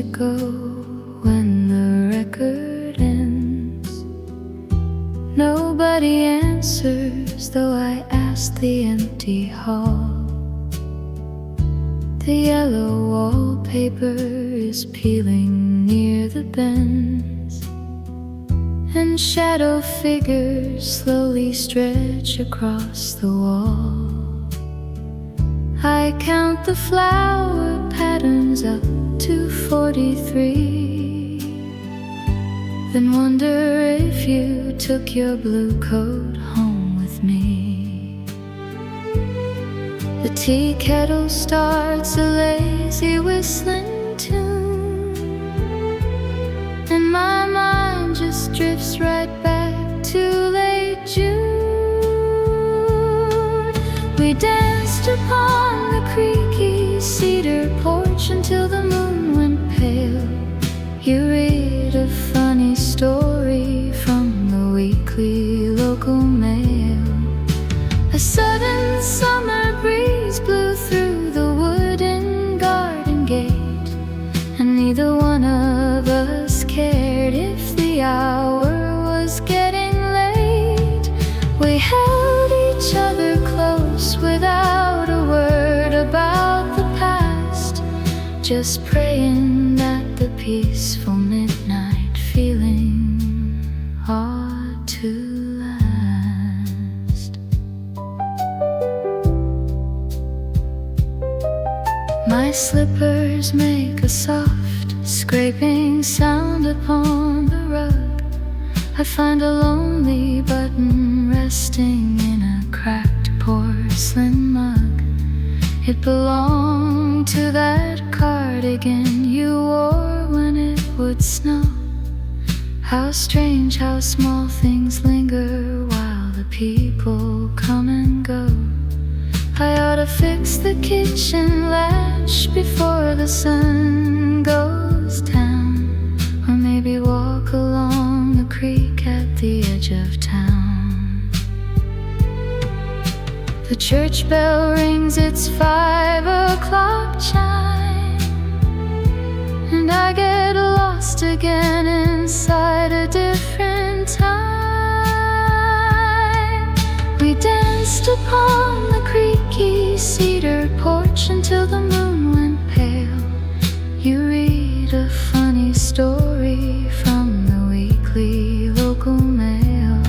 it go when the record ends? Nobody answers, though I ask the empty hall. The yellow wallpaper is peeling near the bends, and shadow figures slowly stretch across the wall. I count the flower patterns up to 43, then wonder if you took your blue coat home with me. The tea kettle starts a lazy whistling tune, and my mind just drifts right back to late June. We danced upon the creaky cedar porch until the moon went pale. You read a funny story from the weekly local mail. A sudden summer breeze blew through the wooden garden gate, and neither one of us cared if the hour was getting late. We held each other close without a word about the past, just praying that the peaceful midnight feeling ought to last. My slippers make a soft scraping sound upon the rug. I find a lonely button resting in a cracked porcelain mug. It belonged to that cardigan you wore when it would snow. How strange how small things linger while the people come and go. I ought to fix the kitchen latch before the sun goes down, or maybe walk along the creek at the edge of town. The church bell rings its 5 o'clock chime, and I get lost again inside a different time. We danced upon the creaky cedar porch until the moon went pale. You read a funny story from the weekly local mail.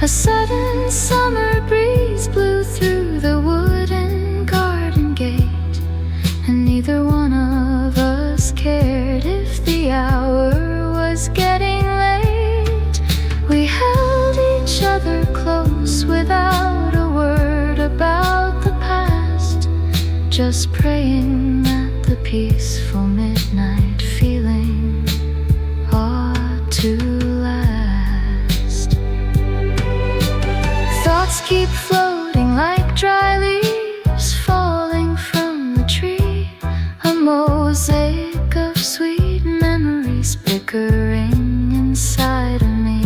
A sudden summer breeze blew through the wooden garden gate, and neither one of us cared if the hour was getting late. We held each other close without a word about the past, just praying that the peaceful midnight feeling ought to last. Thoughts keep floating like dry leaves falling from the tree, a mosaic of sweet memories bickering inside of me.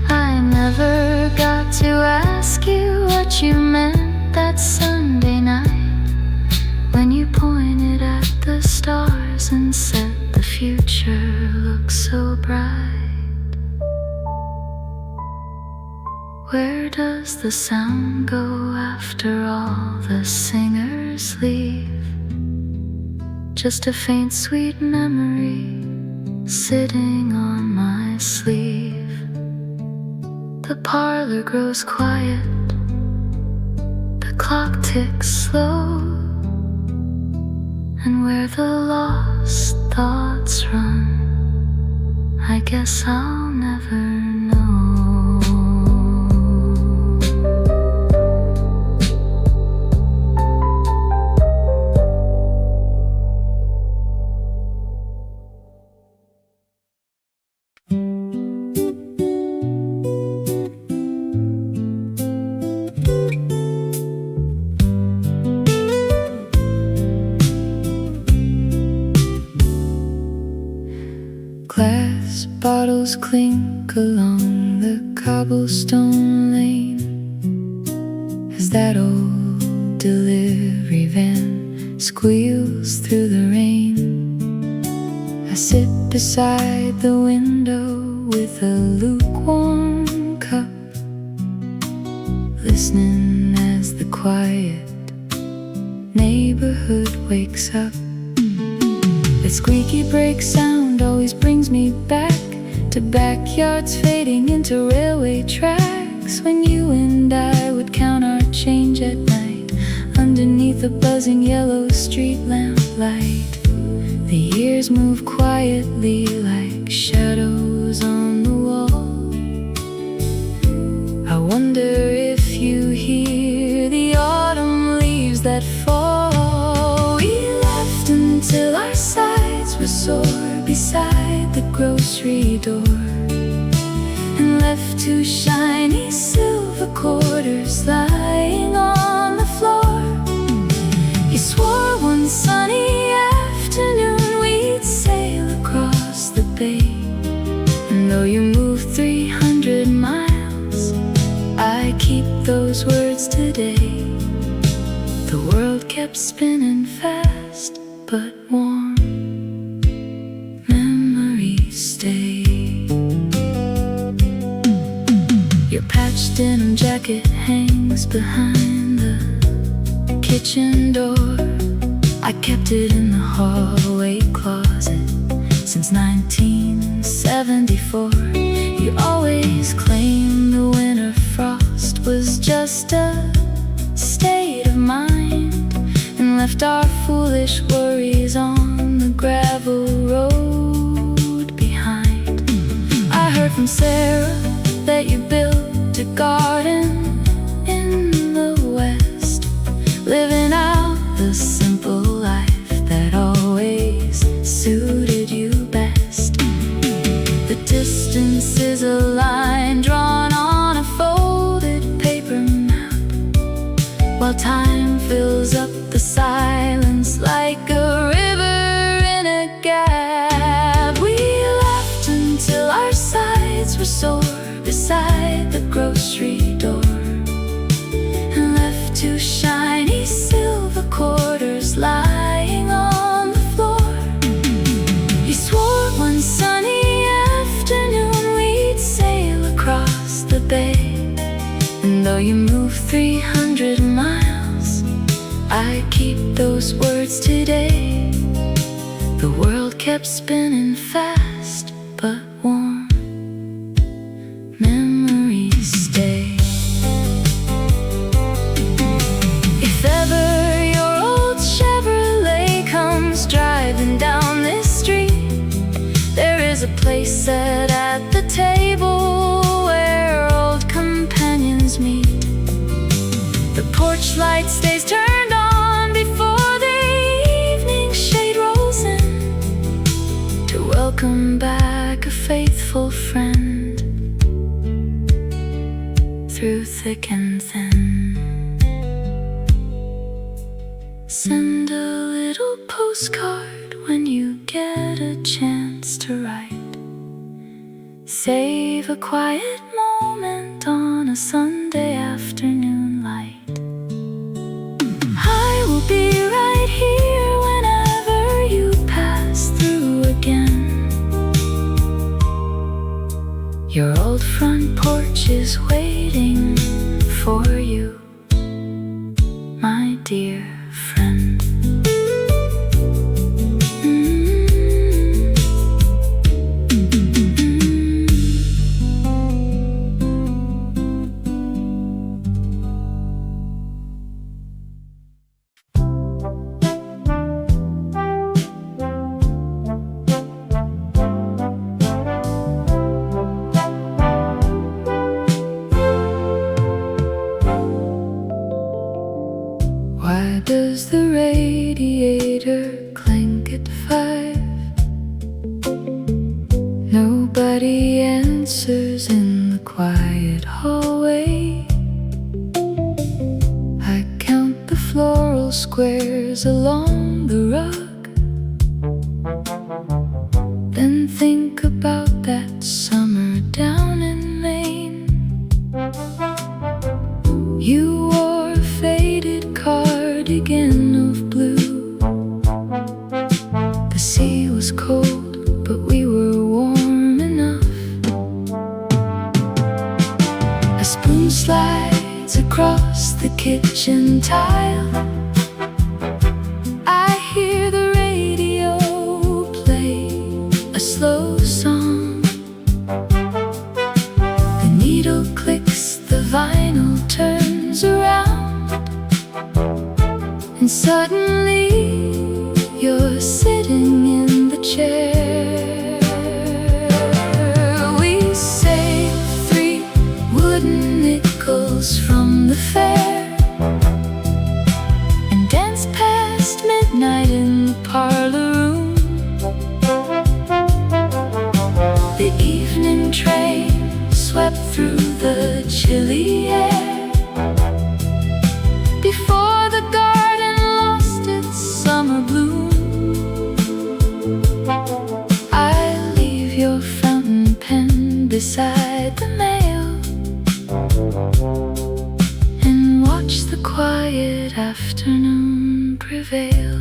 I never got to ask you what you meant that Sunday night, when you pointed at the stars and said the future looks so bright. Where does the sound go after all the singers leave? Just a faint sweet memory sitting on my sleeve. The parlor grows quiet, the clock ticks slow, and where the lost thoughts run, I guess I'll never know. Glass bottles clink along the cobblestone lane as that old delivery van squeals through the rain. I sit beside the window with a lukewarm cup, listening as the quiet neighborhood wakes up. That squeaky brake sound always brings me back to backyards fading into railway tracks, when you and I would count our change at night underneath a buzzing yellow street lamp light. The years move quietly like shadows on the wall. I wonder if you hear the autumn leaves that fall. We laughed until our sides were sore beside the grocery door, and left two shiny silver quarters lying on the floor. You swore one sunny afternoon we'd sail across the bay, and though you moved 300 miles, I keep those words today. The world kept spinning fast, but warm memories stay. Your patched denim jacket hangs behind the kitchen door. I kept it in the hallway closet since 1974. You always claimed the winter frost was just a state of mind, and left our foolish worries on the gravel road behind. I heard from Sarah that you built a garden in the West, living out the simple life that always suited you best. The distance is a line drawn on a folded paper map, while time fills up the silence like a river in a gap. We laughed until our sides were sore beside the grocery door, and left two shiny silver quarters lying on the floor. You swore one sunny afternoon we'd sail across the bay, and though you moved 300 miles, I keep those words today. The world kept spinning fast, but warm memories stay. If ever your old Chevrolet comes driving down this street, there is a place set at the table where old companions meet. The porch light stays turned on before the evening shade rolls in, to welcome back a faithful friend through thick and thin. Send a little postcard when you get a chance to write. Save a quiet moment on a Sunday afternoon light. I will be right here whenever you pass through again. Your old front porch is waiting for you, my dear friend. Why does the radiator clank at 5? Nobody answers in the quiet hallway. I count the floral squares along the rug, then think about that summer down in Maine. You wore a faded cardigan of blue. The sea was cold, kitchen tile. I hear the radio play a slow song. The needle clicks, the vinyl turns around, and suddenly you're sitting in the chair. We save 3 wooden nickels from the fair and dance past midnight in the parlor room. The evening train swept through the chilly air before the garden lost its summer bloom. I leave your fountain pen beside the mail and watch the quiet afternoon prevail.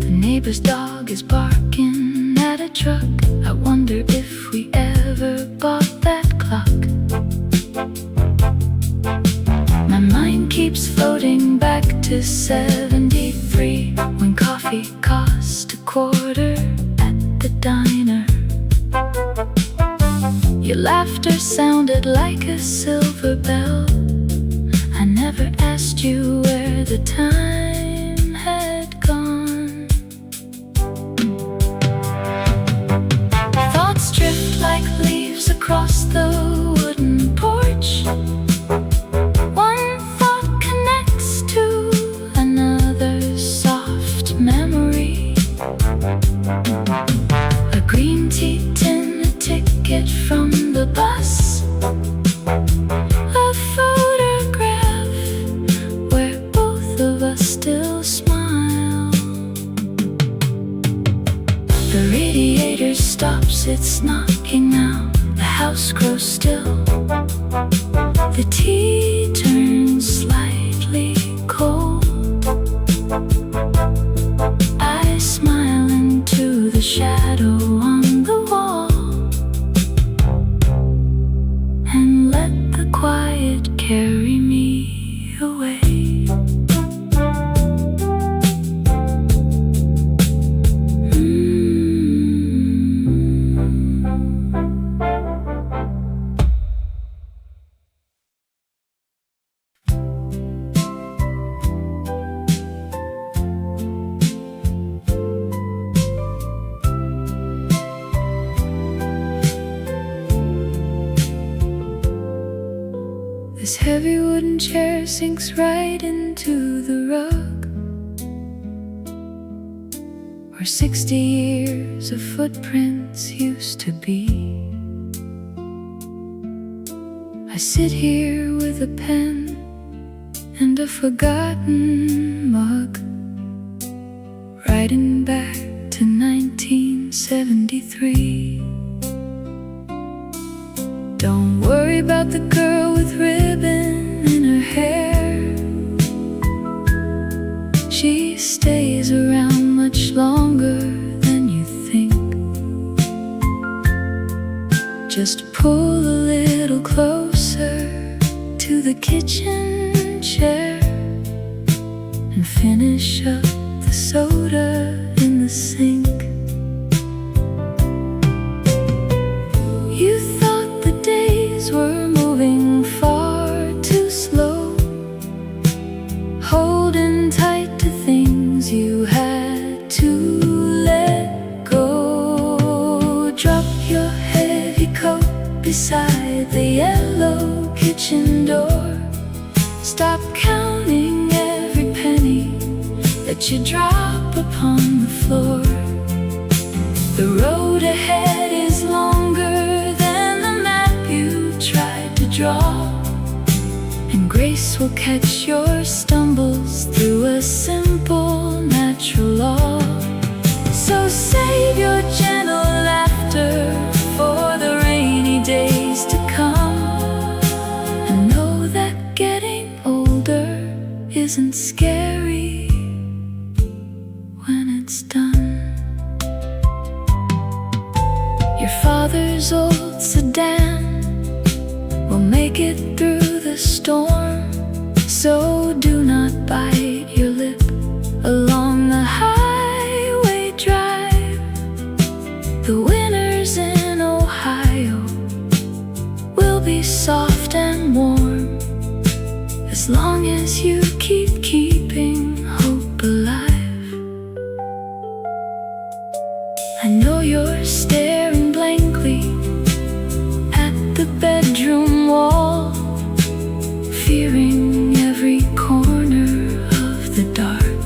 The neighbor's dog is barking at a truck. I wonder if we ever bought that clock. My mind keeps floating back to 73, when coffee cost $0.25 at the diner. Your laughter sounded like a silver bell. I never asked you where the time had gone. Thoughts drift like leaves across the wooden porch. One thought connects to another soft memory. A green tea tin, a ticket from the bus, a photograph where both of us still smile. The radiator stops its knocking now. The house grows still. The tea turns slightly cold. I smile into the shadow on the wall and let the quiet carry me away. This heavy wooden chair sinks right into the rug, where 60 years of footprints used to be. I sit here with a pen and a forgotten mug, writing back to 1973. Don't worry about the girl with ribbon in her hair. She stays around much longer than you think. Just pull a little closer to the kitchen chair and finish up the soda in the sink. You thought the days were moving far too slow, holding tight to things you had to let go. Drop your heavy coat beside the yellow kitchen door. Stop counting every penny that you drop upon the floor. The road ahead is longer than the map you tried to draw, and grace will catch your stumbles through a simple natural law. So save your gentle laughter for the rainy days to come, and know that getting older isn't scary when it's done. Your father's old sedan will make it through the storm. So do not bite your lip along the highway drive. The winters in Ohio will be soft and warm, as long as you keep keeping hope alive. I know you're staring blankly at the bedroom wall, fearing every corner of the dark.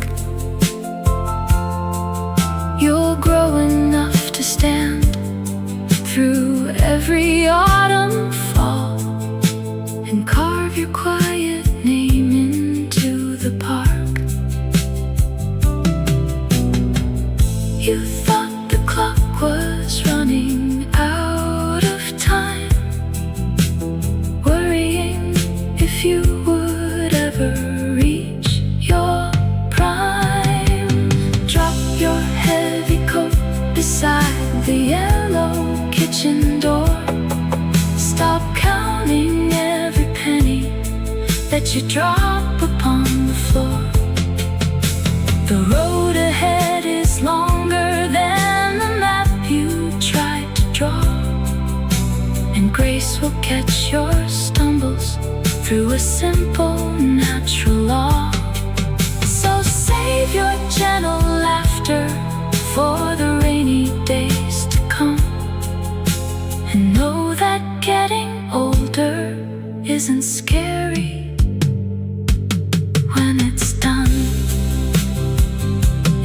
You'll grow enough to stand through every autumn fall and carve your quiet name into the park. You thought the clock was running out of time, worrying if you would ever reach your prime. Drop your heavy coat beside the yellow kitchen door. Stop counting every penny that you drop upon the floor. The road ahead is longer than the map you tried to draw, and grace will catch your stumbles through a simple natural law. So save your gentle laughter for the rainy days to come, and know that getting older isn't scary when it's done.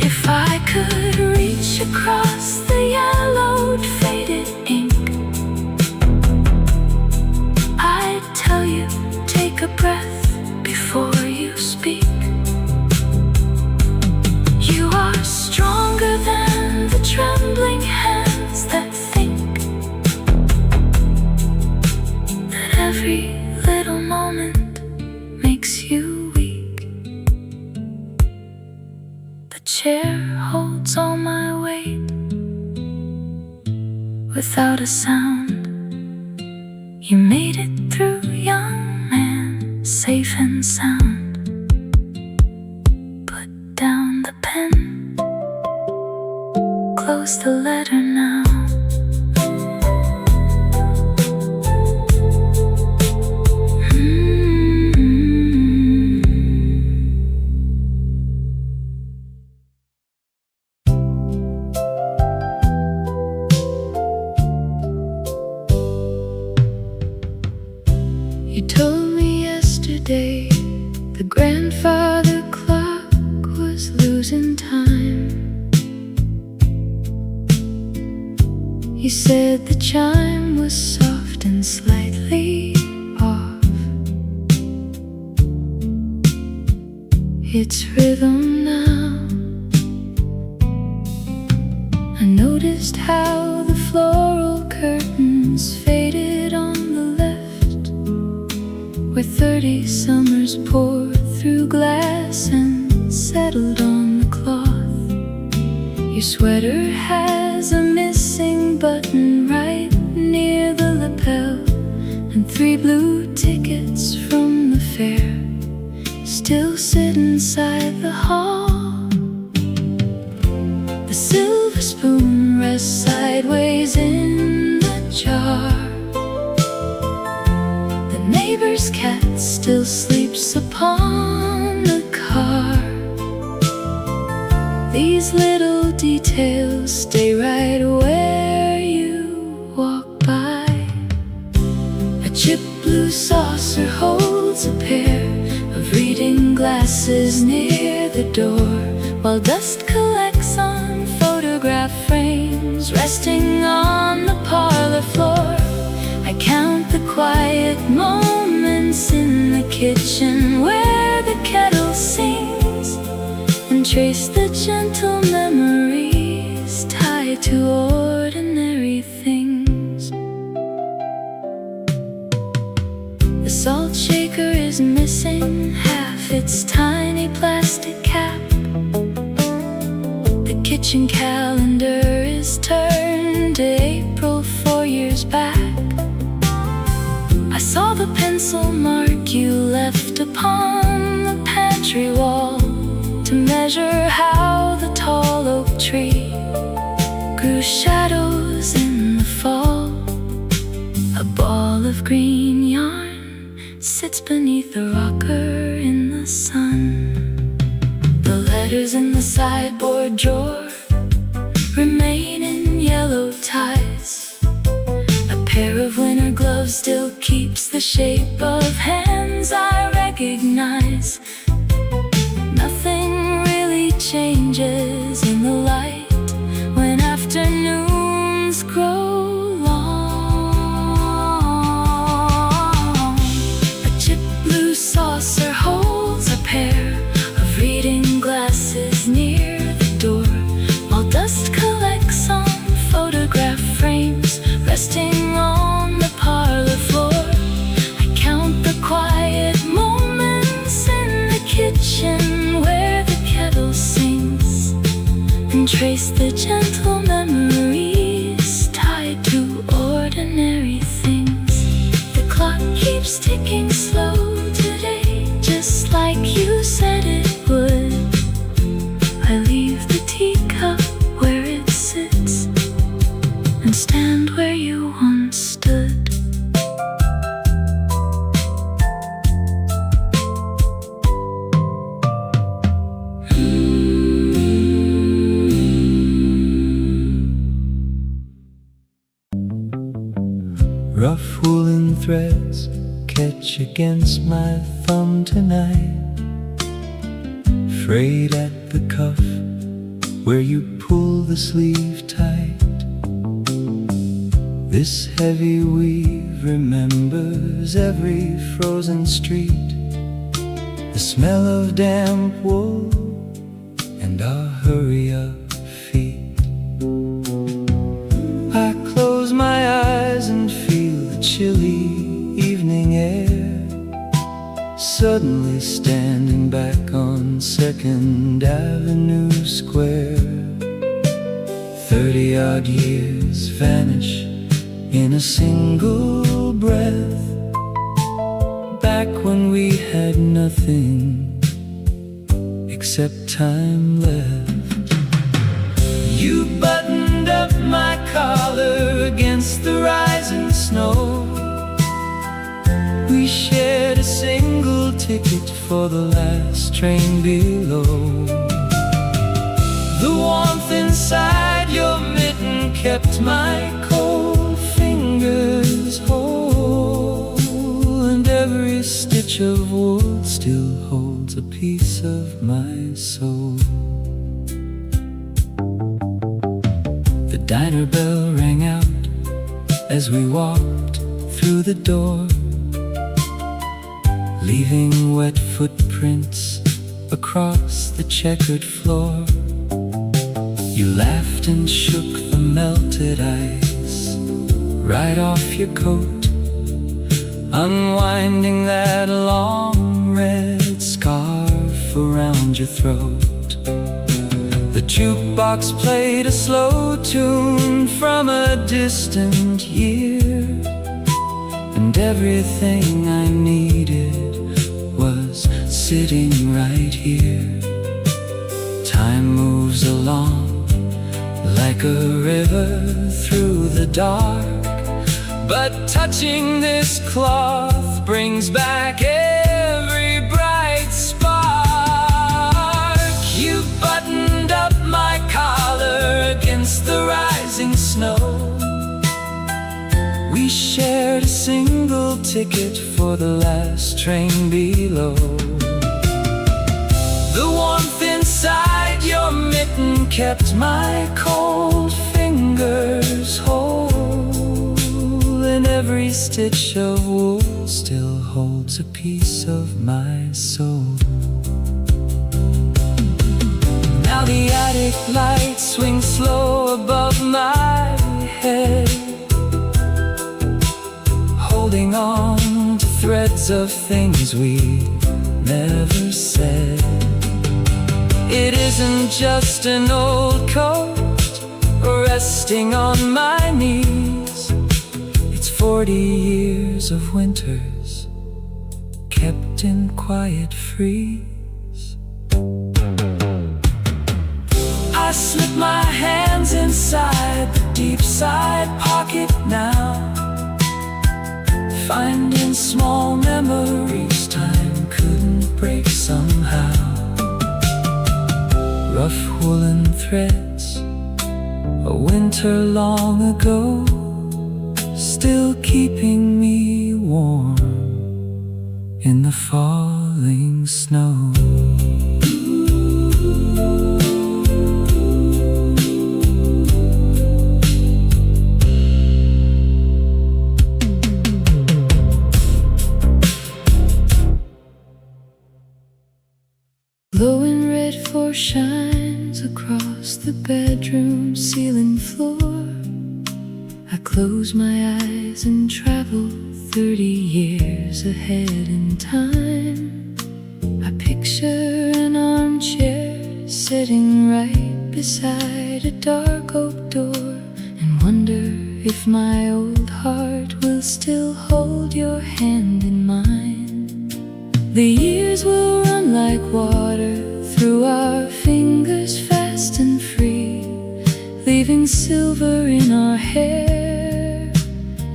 If I could reach across the yellowed faded ink, I'd tell you, take a breath before you speak. You are stronger than the trembling hands that think that every little moment makes you weak. The chair holds all my weight without a sound. You made it through, young man, safe and sound. Put down the pen, close the letter now. You told me yesterday the grandfather clock was losing time. You said the chime was soft and slightly off. Its rhythm now. I noticed how the floral curtains faded on the left, where 30 summers poured through glass and settled on the cloth. Your sweater has a missing button right near the lapel, and 3 blue tickets from the fair still sit inside the hall. The silver spoon rests sideways in the jar. The neighbor's cat still sleeps upon the car. These little details stay right where you walk by. A chip blue saucer holds a pair of reading glasses near the door, while dust collects on photograph frames resting on the parlor floor. I count the quiet moments in the kitchen where the kettle sings, and trace the gentle memories tied to ordinary things. The salt shaker is missing half its tiny plastic cap. The kitchen calendar is turned to April 4 years back. I saw the pencil mark you left upon the pantry wall to measure how the tall oak tree grew shadows in the fall. A ball of green yarn sits beneath the rocker in the sun. The letters in the sideboard drawer remain in yellow ties. A pair of winter gloves still keeps the shape of hands I recognize. Nothing really changes in the light when afternoons grow long. A chip blue saucer holds a pair of reading glasses near the door, while dust collects on photograph frames resting on the parlor floor. I count the quiet moments in the kitchen where the kettle sings, and trace the gentle memories tied to ordinary things. The clock keeps ticking slow today, just like you said it would. I leave the teacup where it sits and stand where you once stood. Rough woolen threads catch against my thumb tonight, frayed at the cuff where you pull the sleeve tight. This heavy weave remembers every frozen street, the smell of damp wool and our hurry-up feet. I close my eyes and feel the chilly evening air, suddenly standing back on 2nd Avenue Square. 30-odd years vanish in a single breath, back when we had nothing except time left. You buttoned up my collar against the rising snow. We shared a single ticket for the last train below. The warmth inside your mitten kept my cold fingers whole, and every stitch of wool still holds a piece of my soul. The diner bell rang out as we walked through the door, leaving wet footprints across the checkered floor. You laughed and shook the melted ice right off your coat, unwinding that long red scarf around your throat. The jukebox played a slow tune from a distant year, and everything I needed was sitting right here. Time moves along like a river through the dark, but touching this cloth brings back every bright spark. You buttoned up my collar against the rising snow. We shared a single ticket for the last train below. The warmth inside your mitten kept my cold fingers whole, and every stitch of wool still holds a piece of my soul. Now the attic light swings slow above my head, holding on to threads of things we never said. It isn't just an old coat resting on my knees, it's 40 years of winters kept in quiet freeze. I slip my hands inside the deep side pocket now, finding small memories time couldn't break somehow. Rough woolen threads, a winter long ago, still keeping me warm in the falling snow. Glowing red foreshines across the bedroom ceiling floor. I close my eyes and travel 30 years ahead in time. I picture an armchair sitting right beside a dark oak door, and wonder if my old heart will still hold your hand in mine. The years will run like water through our fingers, fast and free, leaving silver in our hair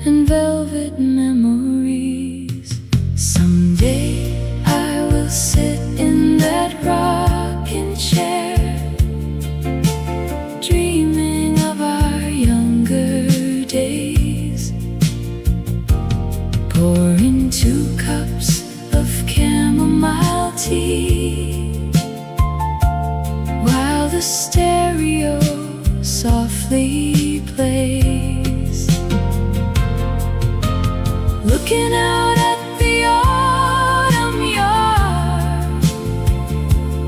and velvet memories. Someday I will sit in that rocking chair, dreaming of our younger days, pouring 2 cups of chamomile tea, while the stereo softly plays. Looking out at the autumn yard,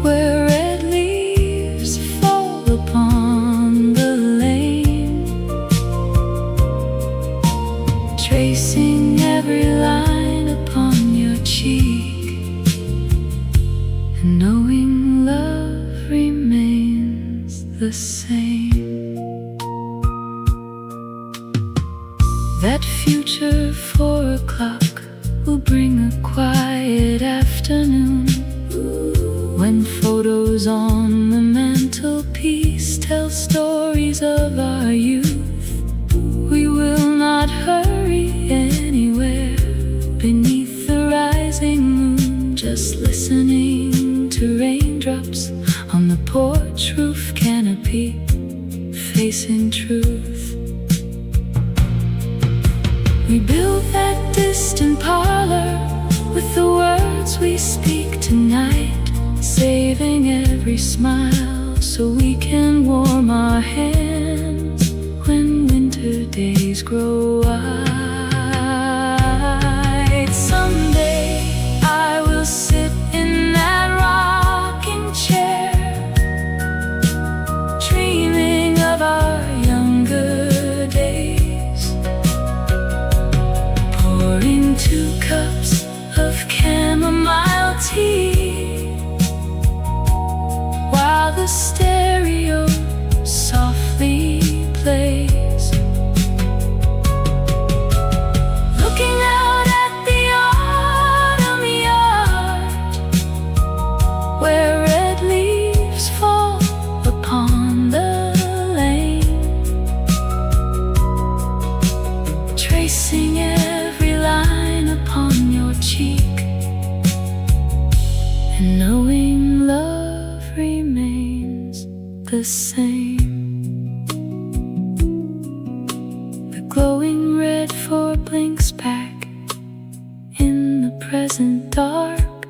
where red leaves fall upon the lane, tracing every line upon your cheek, and knowing love remains the same. That future 4 o'clock will bring a quiet afternoon, when photos on the mantelpiece tell stories of our youth. We will not hurry anywhere beneath the rising moon, just listening to raindrops on the porch roof canopy, facing truth. We built that distant parlor with the words we speak tonight, saving every smile so we can warm our hands when winter days grow white. Someday I will sit in that rocking chair, dreaming of our younger days, pouring 2 cups of chamomile tea, while the stereo softly plays. Looking out at the autumn yard, where red leaves fall upon the lane, tracing every line upon your cheek, and knowing love remains the same. The glowing red 4 blinks back in the present dark.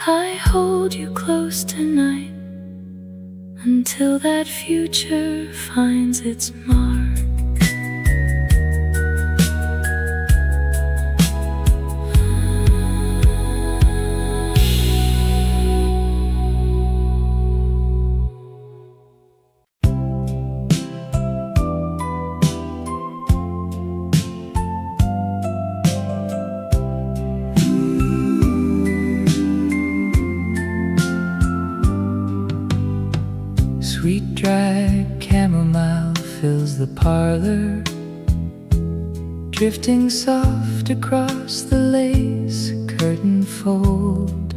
I hold you close tonight until that future finds its mark. Sweet dried chamomile fills the parlor, drifting soft across the lace curtain fold.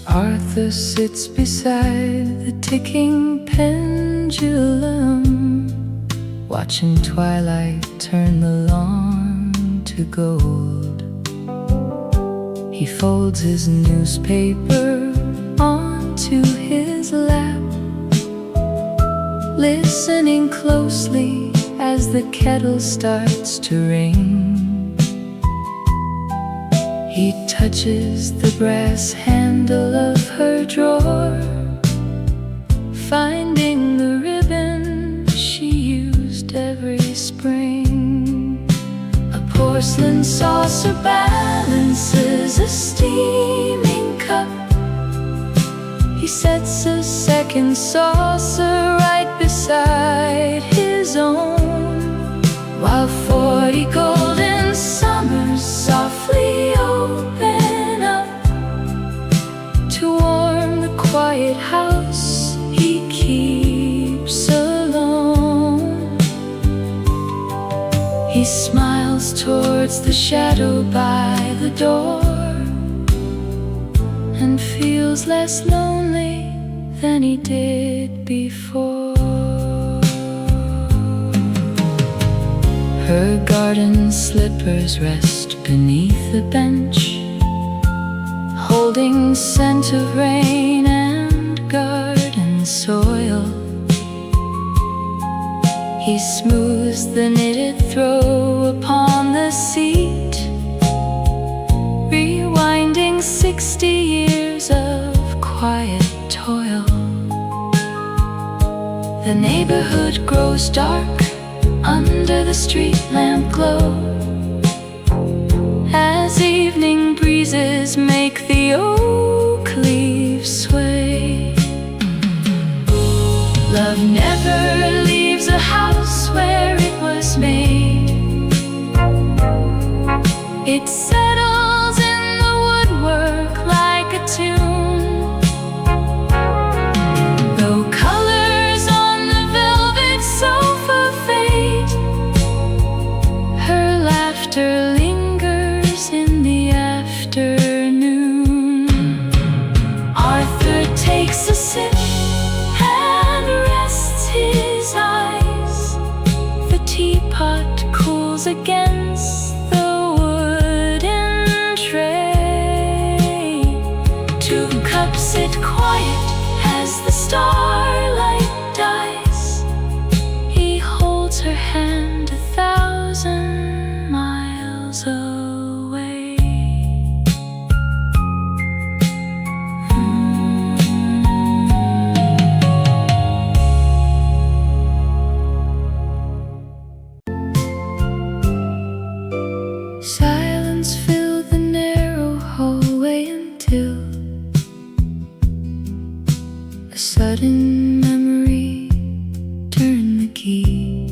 Arthur sits beside the ticking pendulum, watching twilight turn the lawn to gold. He folds his newspaper onto his lap, listening closely as the kettle starts to ring. He touches the brass handle of her drawer, finding the ribbon she used every spring. A porcelain saucer balances a steaming cup. He sets a second saucer right beside his own, while 40 golden summers softly open up to warm the quiet house he keeps alone. He smiles towards the shadow by the door and feels less lonely than he did before. Her garden slippers rest beneath a bench, holding scent of rain and garden soil. He smooths the knitted throw upon the seat, rewinding 60 years of quiet toil. The neighborhood grows dark under the street lamp glow, as evening breezes make the oak leaves sway. Love never leaves a house where it was made. It settles in the woodwork like a tune, though colors on the velvet sofa fade. Her laughter lingers in the afternoon. Arthur takes a sip and rests his eyes. The teapot cools against the wooden tray. 2 cups sit quiet as the starlight dies. He holds her hand 1,000 miles away. Silence filled the narrow hallway until a sudden memory turned the key.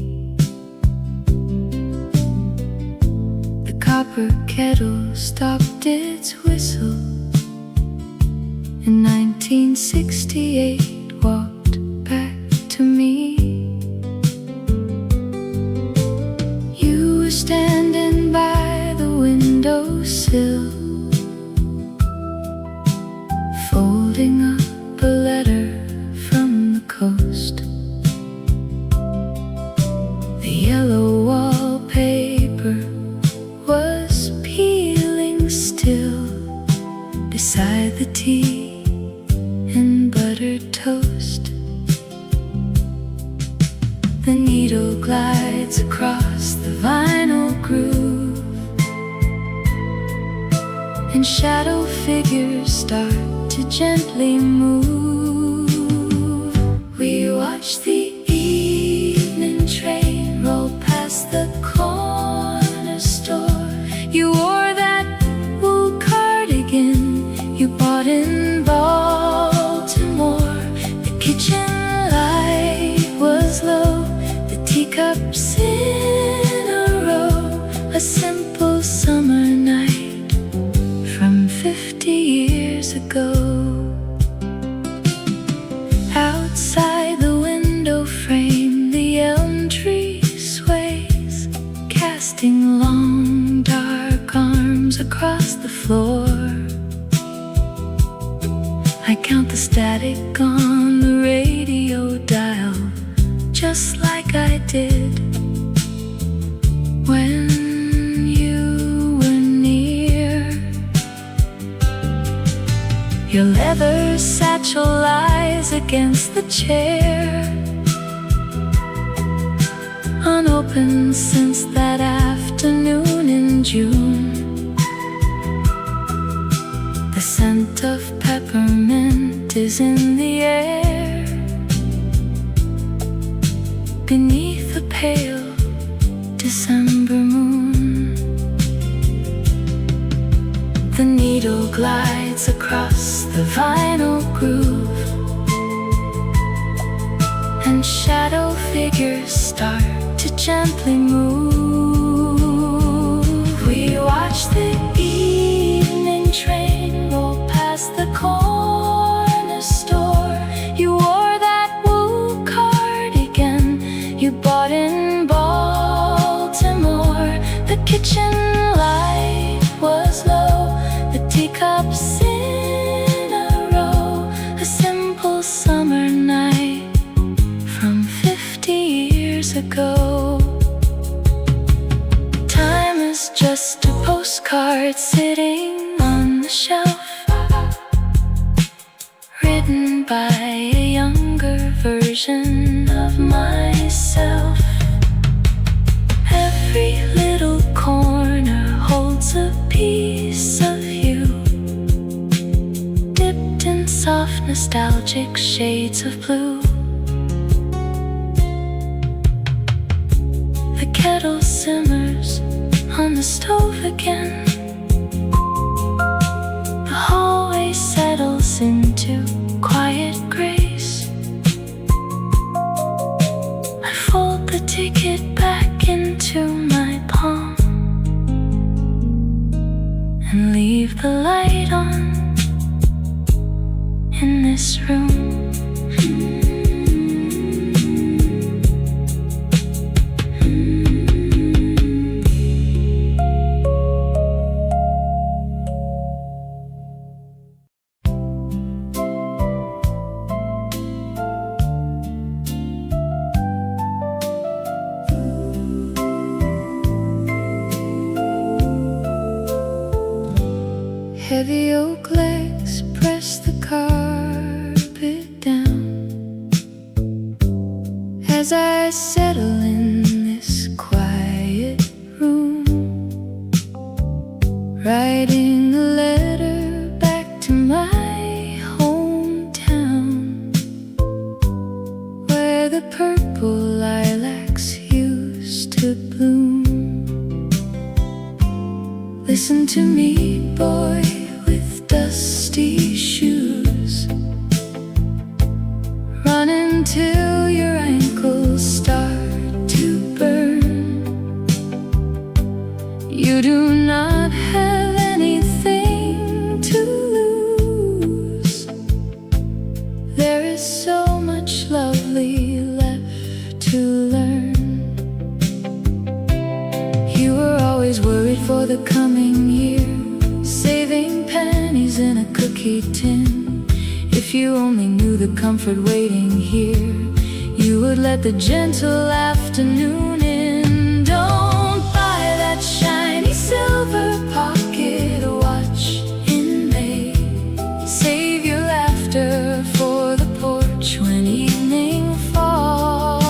The copper kettle stopped its whistle. In 1968 walked back to me. You were standing by the windowsill, folding up a letter from the coast. The yellow wallpaper was peeling still beside the tea and buttered toast. The needle glides across the vinyl groove, and shadow figures start to gently move. We watch the evening train roll past the corner store. You wore that wool cardigan you bought in Baltimore. The kitchen light was low, the teacups in a row. A simple summer night from 50 years ago. Outside the window frame, the elm tree sways floor. I count the static on the radio dial, just like I did when you were near. Your leather satchel lies against the chair, unopened since that afternoon in June. The scent of peppermint is in the air beneath a pale December moon. The needle glides across the vinyl groove, and shadow figures start to gently move. We watch the evening train roll past the corner store. You wore that wool cardigan you bought in Baltimore. The kitchen light was low, the teacups in a row. A simple summer night from 50 years ago. Time is just a postcard sitting on the shelf, written by a younger version of myself. Every little corner holds a piece of you, dipped in soft nostalgic shades of blue. The kettle simmers on the stove again. The hallway settles into quiet grace. I fold the ticket back into my palm and leave the light on in this room. Heavy oak legs press the carpet down as I settle in this quiet room, writing a letter back to my hometown, where the purple lilacs used to bloom. Listen to me, boy, with dusty shoes, run until your ankles start to burn. You do not have anything to lose. There is so much lovely left to learn. You were always worried for the coming year, saving pennies in a cookie tin. If you only knew the comfort waiting here, you would let the gentle afternoon in. Don't buy that shiny silver pocket watch in May. Save your laughter for the porch when evening falls.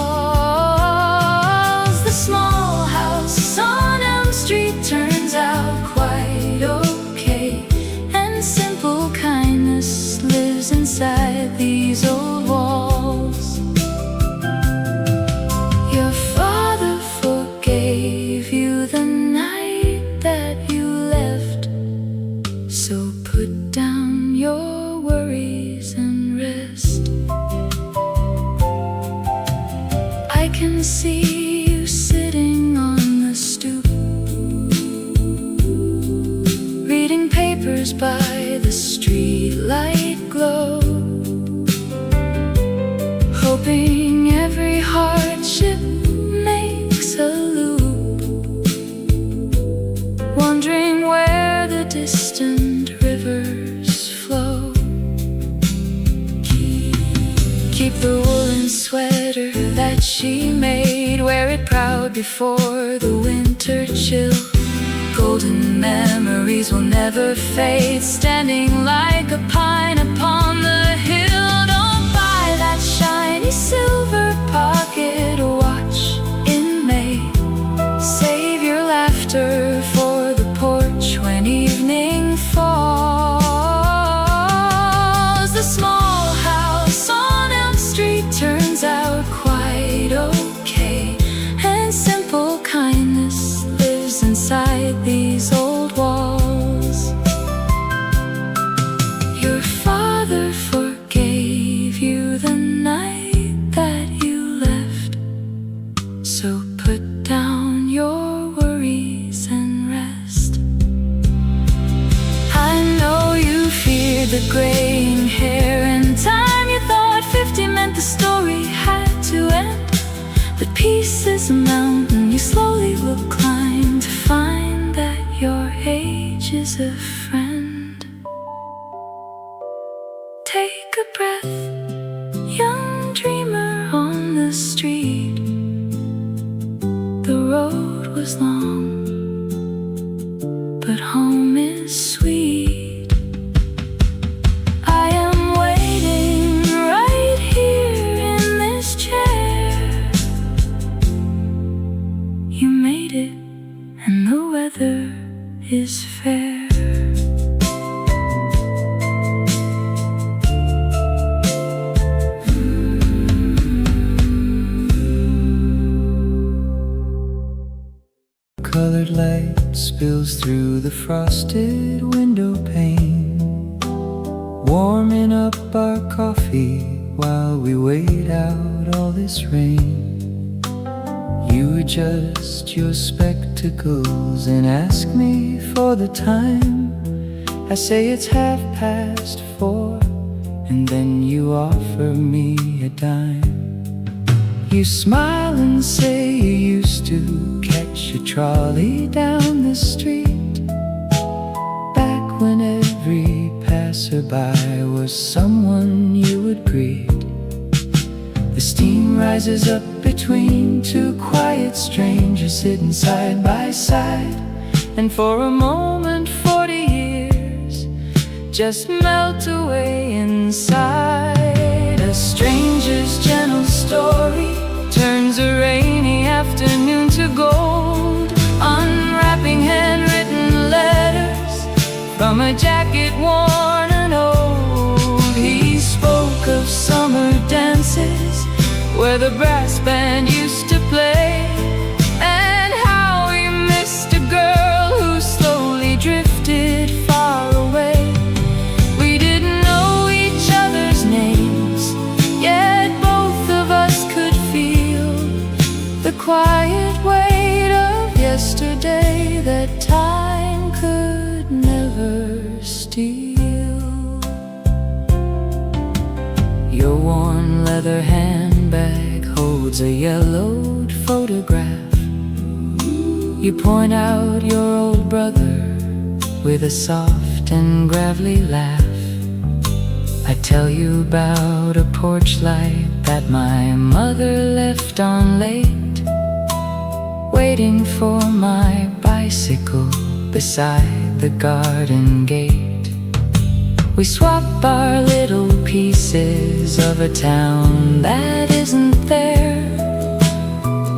The small house on Elm Street turns out quite okay, and simple kindness lives inside these old walls. Your father forgave you the night that you left, so put down your worries and rest. I can see you sitting on the stoop, reading papers by the street light glow, hoping every hardship makes a loop, wondering where the distance Keep the woolen sweater that she made, wear it proud before the winter chill. Golden memories will never fade, standing like a pine upon the hill. Don't buy that shiny silver pocket watch in May. Save your laughter for the porch when evening falls. The small house on Elm Street turns out quite okay, and simple kindness lives inside these old walls. Your father forgave you the night that you left, so put down your worries and rest. I know you feared the graying hair and time. You thought 50 meant the story had to end, but peace is a mountain you slowly will climb to find that your age is a friend. Take a breath, young dreamer on the street. The road was long, but home is sweet. I am waiting right here in this chair. You made it, and the weather is fair. Colored light spills through the frosted window pane, warming up our coffee while we wait out all this rain. You adjust your spectacles and ask me for the time. I say it's 4:30, and then you offer me a dime. You smile and say you used to catch a trolley down the street, back when every passerby was someone you would greet. The steam rises up between two quiet strangers sitting side by side, and for a moment 40 years just melt away inside. A stranger's gentle story turns a rainy afternoon to gold, unwrapping handwritten letters from a jacket worn and old. He spoke of summer dances where the brass band used to play, and how he missed a girl who slowly drifted far away. We didn't know each other's names, yet both of us could feel the quiet weight of yesterday that time could never steal. Your worn leather handbag holds a yellowed photograph. You point out your old brother with a soft and gravelly laugh. I tell you about a porch light that my mother left on late, waiting for my bicycle beside the garden gate. We swap our little pieces of a town that isn't there,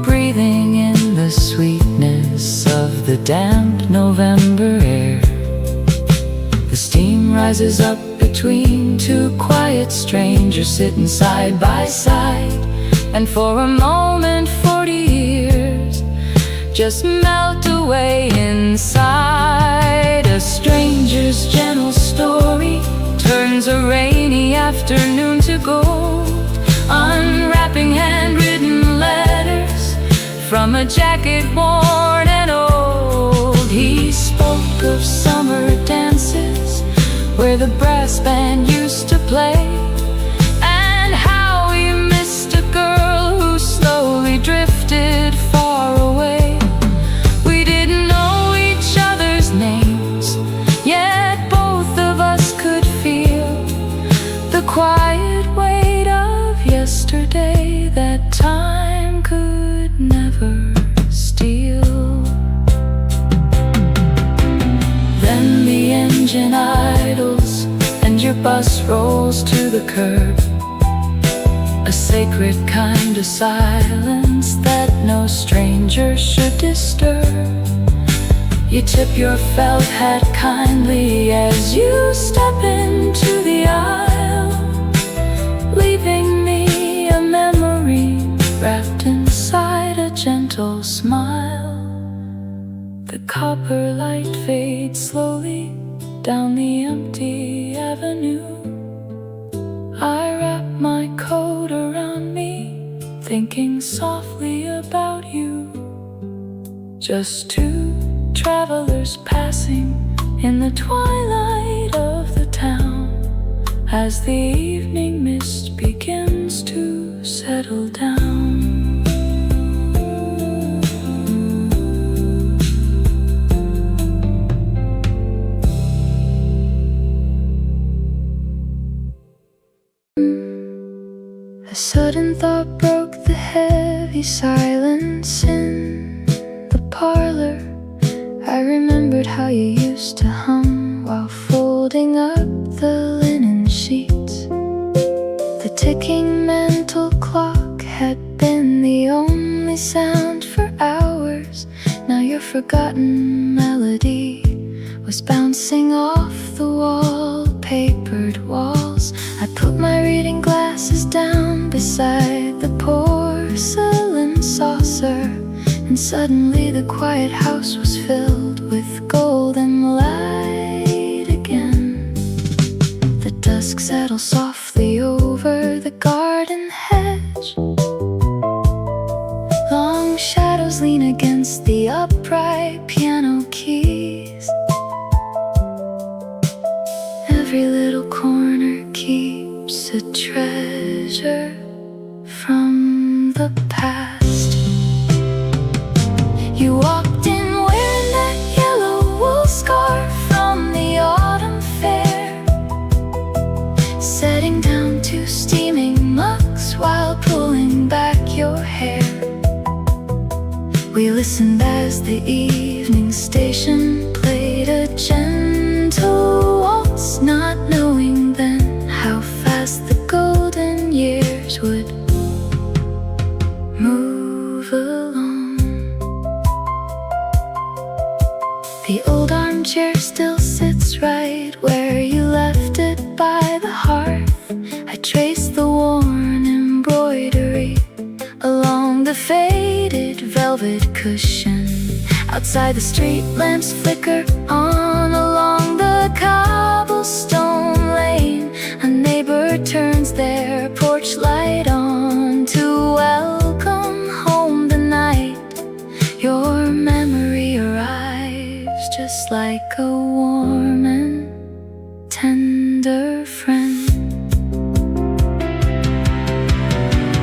breathing in the sweetness of the damp November air. The steam rises up between two quiet strangers sitting side by side, and for a moment 40 years just melt away inside. A stranger's gentle story turns a rainy afternoon to gold, unwrapping handwritten letters from a jacket worn and old. He spoke of summer dances where the brass band used to play, and how he missed a girl who slowly drifted far away. We didn't know each other's names, yet both of us could feel the quiet weight of yesterday that time could never steal. Then the engine idles and your bus rolls to the curb, a sacred kind of silence that no stranger should disturb. You tip your felt hat kindly as you step into the aisle, leaving me a memory wrapped inside a gentle smile. The copper light fades slowly down the empty avenue. I wrap my coat around me, thinking softly about you. Just two travelers passing in the twilight of the town, as the evening mist begins to settle down. A sudden thought broke the heavy silence in the parlor. I remembered how you used to hum while folding up the linen sheets. The ticking mental clock had been the only sound for hours. Now your forgotten melody was bouncing off the wall-papered walls. I put my reading glasses down beside the porcelain saucer, and suddenly the quiet house was filled with golden light again. The dusk settled softly over the garden hedge. Long shadows lean against the upright piano keys. Every little corner keeps a treasure from the past. You walked in wearing that yellow wool scarf from the autumn fair, setting down two steaming mugs while pulling back your hair. We listened as the evening station played a gentle waltz, not knowing then how fast the golden years would move along. The old armchair still sits right where you left it by the hearth. I trace the worn embroidery along the faded velvet cushion. Outside the street lamps flicker on along the cobblestone lane. A neighbor turns their porch light on to welcome home the night your memory arrives, just like a warm and tender friend.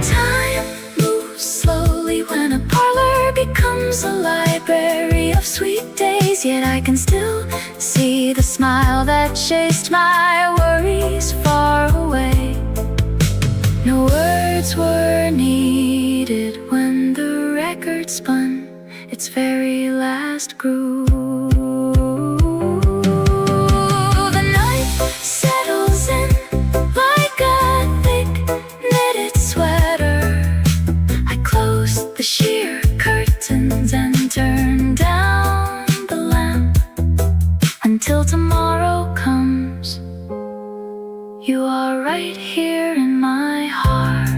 Time moves slowly when a parlor becomes a library of sweet days, yet I can still see the smile that chased my worries far away. No words were needed when the record spun its very last groove. The night settles in like a thick knitted sweater. I closed the sheer curtains and turned down the lamp. Until tomorrow comes, you are right here in my heart.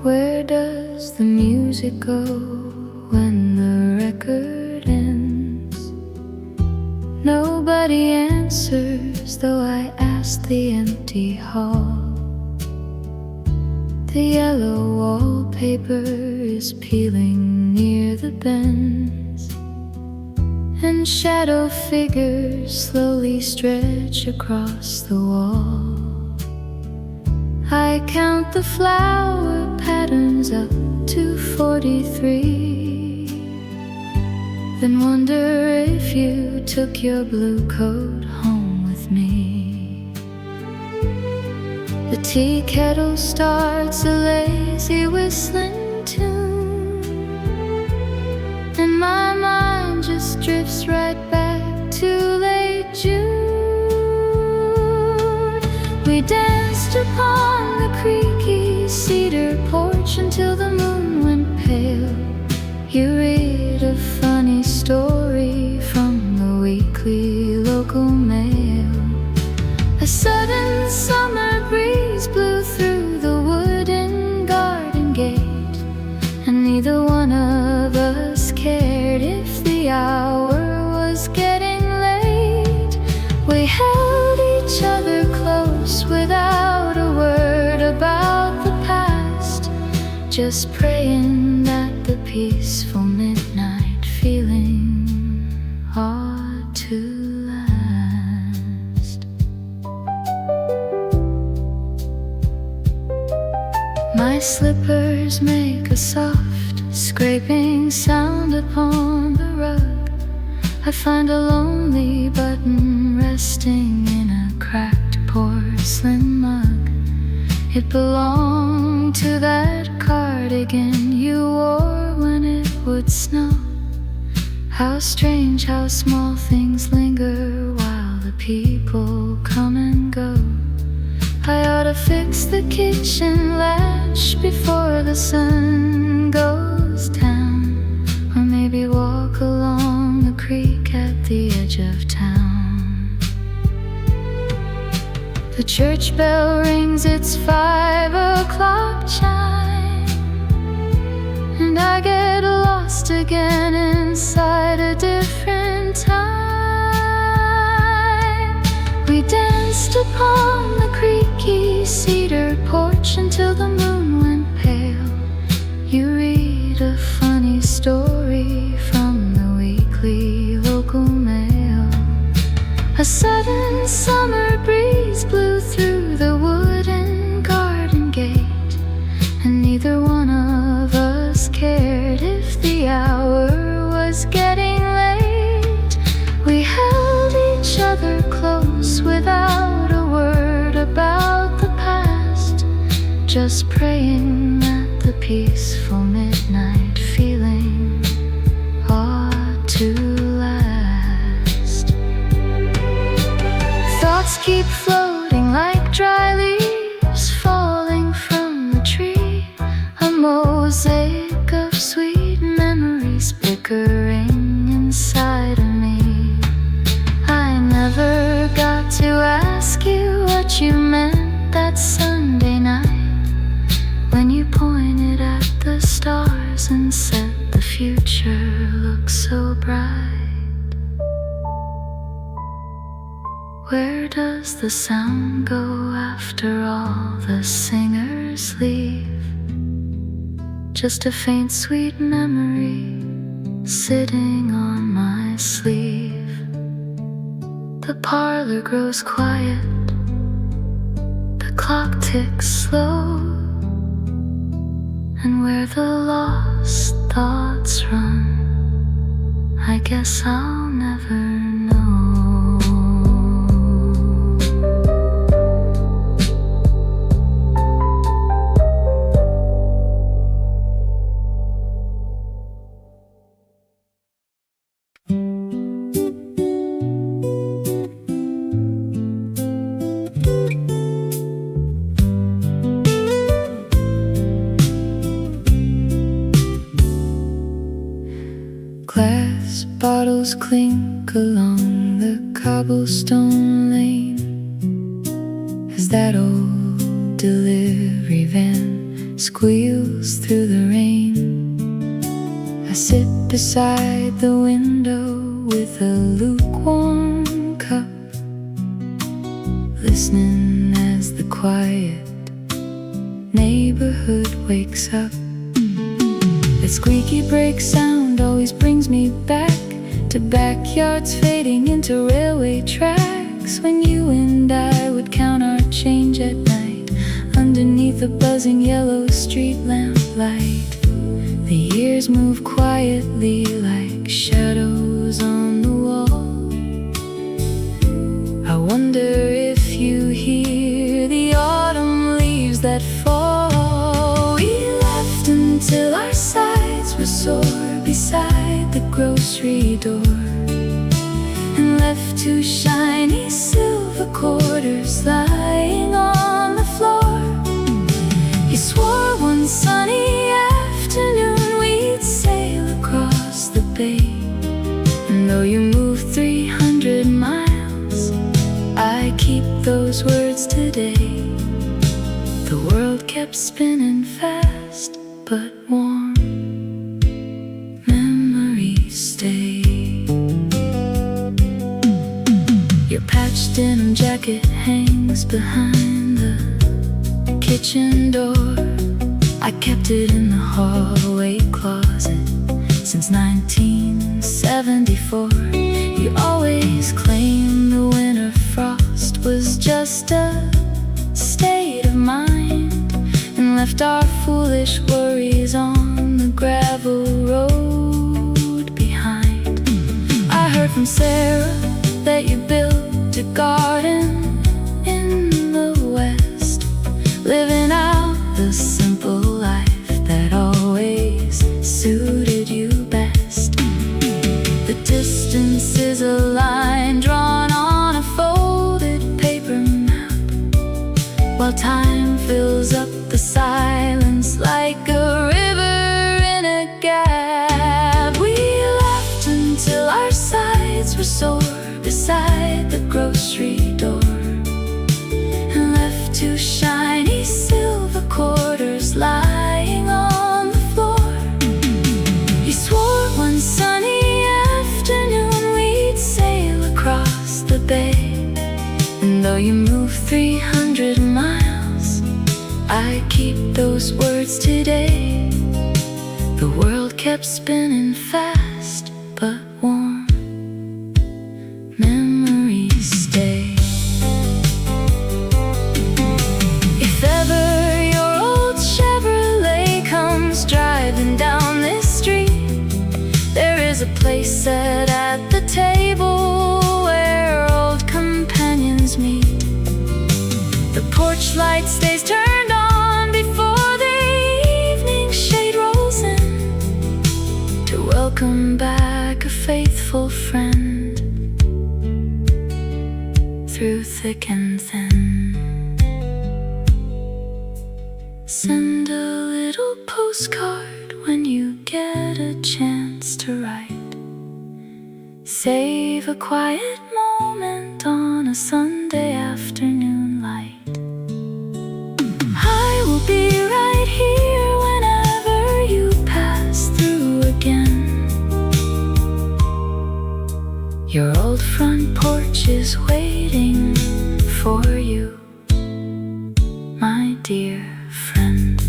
Where does the music go when the record ends? Nobody answers, though I ask the empty hall. The yellow wallpaper is peeling near the bends, and shadow figures slowly stretch across the wall. I count the flower patterns up to 43, then wonder if you took your blue coat home with me. The tea kettle starts a lazy whistling tune, and my mind just drifts right back to late June. We danced upon the creaky cedar porch until the moon went pale. You read a funny story from the weekly local mail. A sudden summer breeze blew through the wooden garden gate, and neither one of us cared if the hour was getting late. We held each other close without a word about the past, just praying that the peaceful midnight feeling ought to last. My slippers make a soft scraping sound upon the rug. I find a lonely button resting in a cracked porcelain mug. It belonged to that cardigan you wore when it would snow. How strange how small things linger while the people come and go. I ought to fix the kitchen latch before the sun goes down, or maybe walk along the creek at the edge of town. The church bell rings its 5 o'clock chime, and I get lost again inside a different time. We danced upon the creaky cedar porch until the moon went pale. You read a funny story from the weekly local mail. A sudden summer breeze blew through the wooden garden gate, and neither one of us cared if the hour was getting late. We held each other close without a word about the past, just praying that the peaceful midnight feeling ought to last. Thoughts keep floating like dry leaves falling from the tree, a mosaic of sweet memories bickering inside of me. I never got to ask you what you meant that Sunday night, when you pointed at the stars and said the future looks so bright. Where does the sound go after all the singers leave? Just a faint sweet memory sitting on my sleeve. The parlor grows quiet, the clock ticks slow, and where the lost thoughts run, I guess I'll never know. Glass bottles clink along the cobblestone lane as that old delivery van squeals through the rain. I sit beside the window with a lukewarm cup, listening as the quiet neighborhood wakes up. That squeaky brake sound always brings me back to backyards fading into railway tracks, when you and I would count our change at night underneath a buzzing yellow street lamp light. The years move quietly like shadows on the wall. I wonder if you hear the autumn leaves that fall. We laughed until our sides were sore beside the grocery door, and left two shiny silver quarters lying on the floor. You swore one sunny afternoon we'd sail across the bay, and though you moved 300 miles, I keep those words today. The world kept spinning fast, but warm memories stay. Your patched denim jacket hangs behind the kitchen door. I kept it in the hallway closet since 1974. You always claimed the winter frost was just a state of mind, and left our foolish worries on the gravel road behind. I heard from Sarah that you built a garden in the west, living out the simple life that always suited you best. The distance is a line drawn on a folded paper map, while time fills up the silence like a river in a gap. We laughed until our sides were sore beside the grocery door, and left two shiny silver quarters lying on the floor. You swore one sunny afternoon we'd sail across the bay, and though you moved 300 miles, I keep those words today. The world kept spinning fast, but warm memories stay. If ever your old Chevrolet comes driving down this street, there is a place set at the table where old companions meet. The porch light stays turned on before the evening shade rolls in, to welcome back a faithful friend through thick and thin. Send a little postcard when you get a chance to write. Save a quiet moment on a Sunday afternoon light. I will be right here whenever you pass through again. Your old front porch is waiting for you, my dear friend.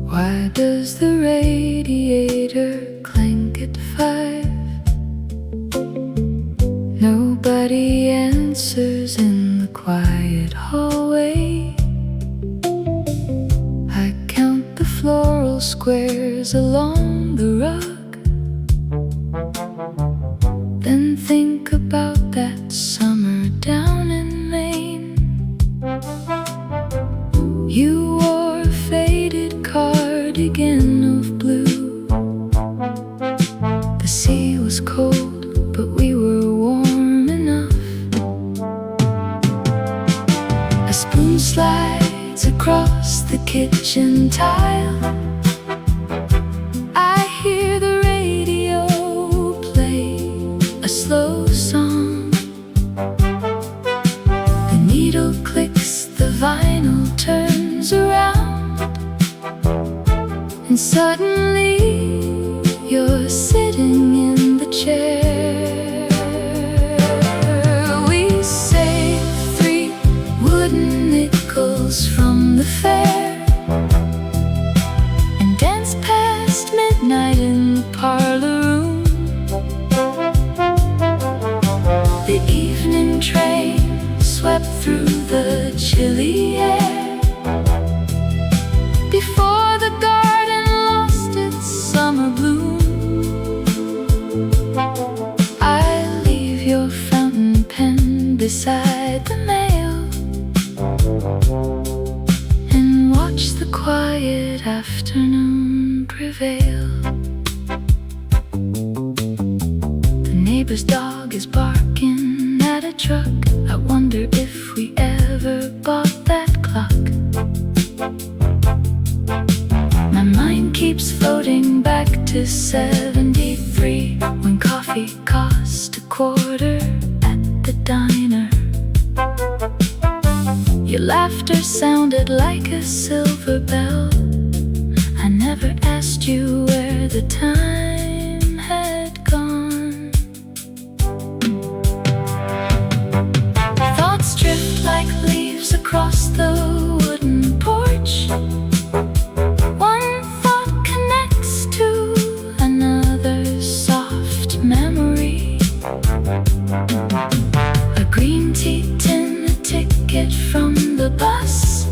Why does the radiator clank at 5? Nobody answers in the quiet hallway. I count the floral squares along the rug, then think about that summer down in Maine. You wore a faded cardigan of blue. The sea was cold, but we were warm enough. A spoon slides across the kitchen tile. I hear the radio play a slow song. And suddenly you're sitting in the chair. We saved 3 wooden nickels from the fair and danced past midnight in the parlor room. The evening train swept through the chilly air before the garden lost its summer bloom. I leave your fountain pen beside the mail and watch the quiet afternoon prevail. The neighbor's dog is barking at a truck. I wonder if we ever bought that clock. My mind keeps floating back to 73, when coffee cost $0.25 at the diner. Your laughter sounded like a silver bell. I never asked you where the time had gone. Thoughts drift like leaves across the wooden porch. One thought connects to another soft memory. A green tea tin, a ticket from the bus,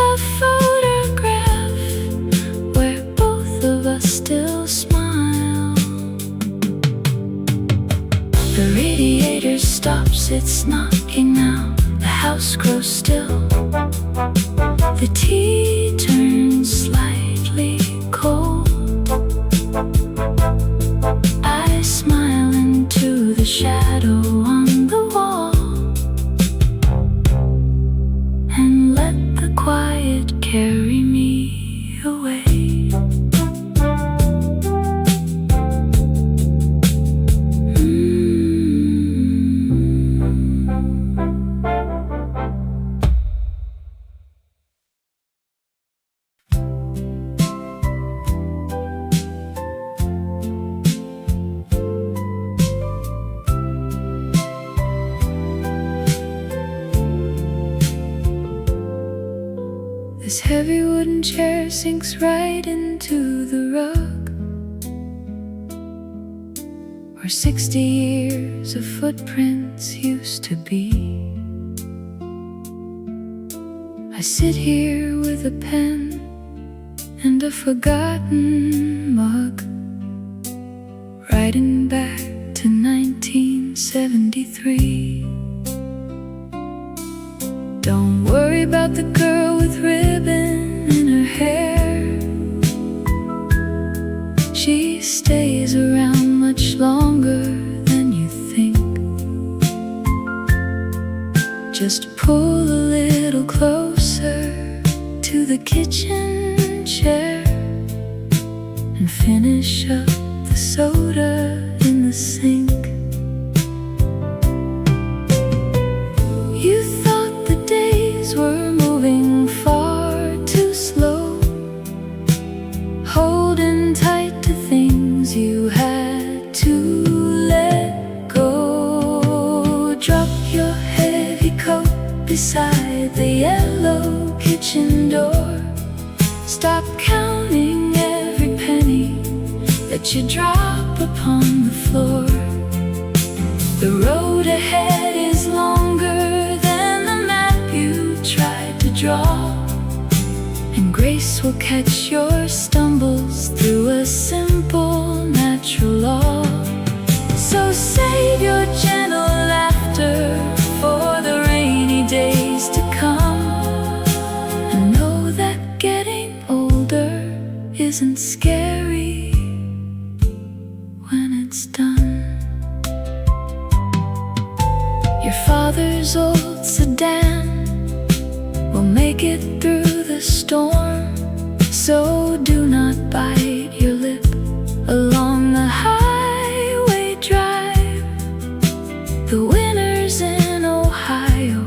a photograph where both of us still smile. The radiator stops its knocking now. The house grows still. The tea turns slightly cold. I smile into the shadow on the wall and let the quiet carry me away. This heavy wooden chair sinks right into the rug, where 60 years of footprints used to be. I sit here with a pen and a forgotten mug, writing back to 1973. Don't worry about the girl with ribbon in her hair. She stays around much longer than you think. Just pull a little closer to the kitchen chair and finish up the soda in the sink. You thought the days were moving far too slow, holding tight to things you had to let go. Drop your heavy coat beside the yellow kitchen door. Stop counting every penny that you drop upon the floor. The road ahead is longer than the map you tried to draw, and grace will catch your stumbles through a simple natural law. So save your gentle laughter for the rainy days to come, and know that getting older isn't scary when it's done. Your father's old sedan will make it through the storm, so do not bite your lip along the highway drive. The winters in Ohio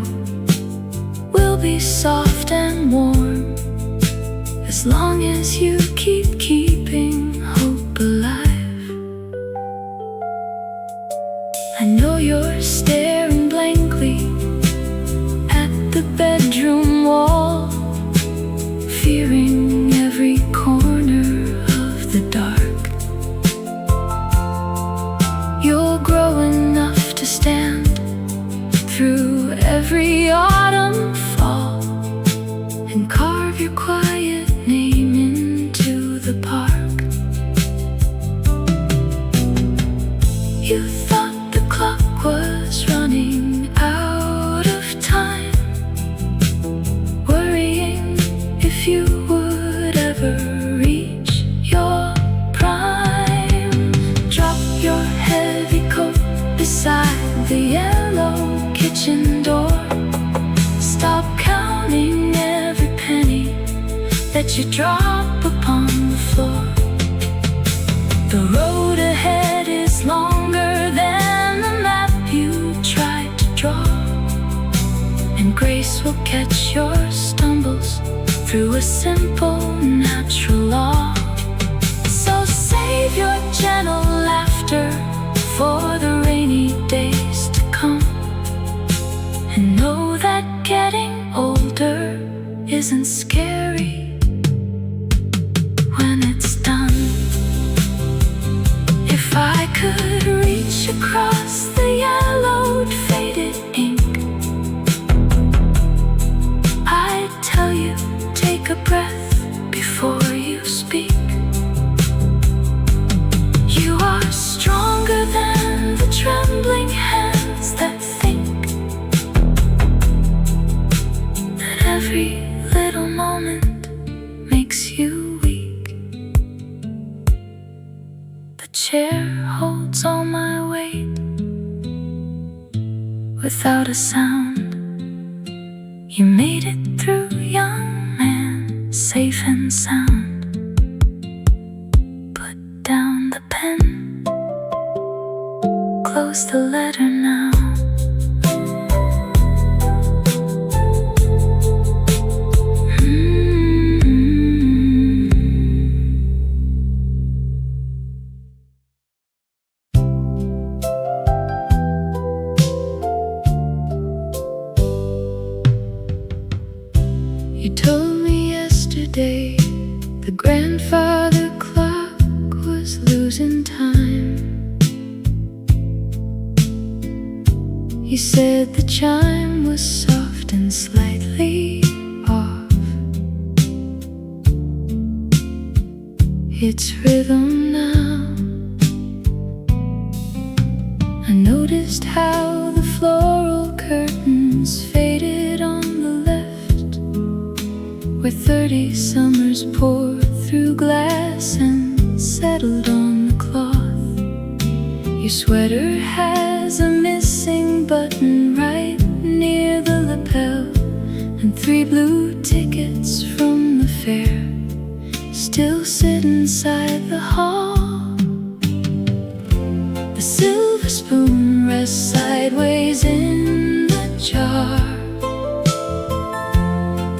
will be soft and warm as as long as you keep keeping hope alive. I know you're staring blankly at the bedroom wall, fearing every corner of the dark. You'll grow enough to stand through every autumn fall and carve your quiet name into the park. You thought the clock was running out of time, worrying if you would ever reach your prime. Drop your heavy coat beside the yellow kitchen door. Stop counting every penny that you drop upon the floor. The road ahead is longer than the map you tried to draw, and grace will catch your stumbles through a simple natural law. So save your gentle laughter for the rainy days to come, and know that getting older isn't scary when it's done. If I could reach across the yellowed faded ink, I'd tell you, take a breath before you speak. You are stronger than the trembling hands that think that every little moment makes you weak. The chair holds all my weight without a sound. You made it through, young man, safe and sound. Put down the pen, close the letter now. You told me yesterday the grandfather clock was losing time. You said the chime was soft and slightly off. Its rhythm now. I noticed how the floral curtains faded on the left, where 30 summers poured through glass and settled on the cloth. Your sweater has a missing button right near the lapel, and 3 blue tickets from the fair still sit inside the hall. The silver spoon rests sideways in the jar.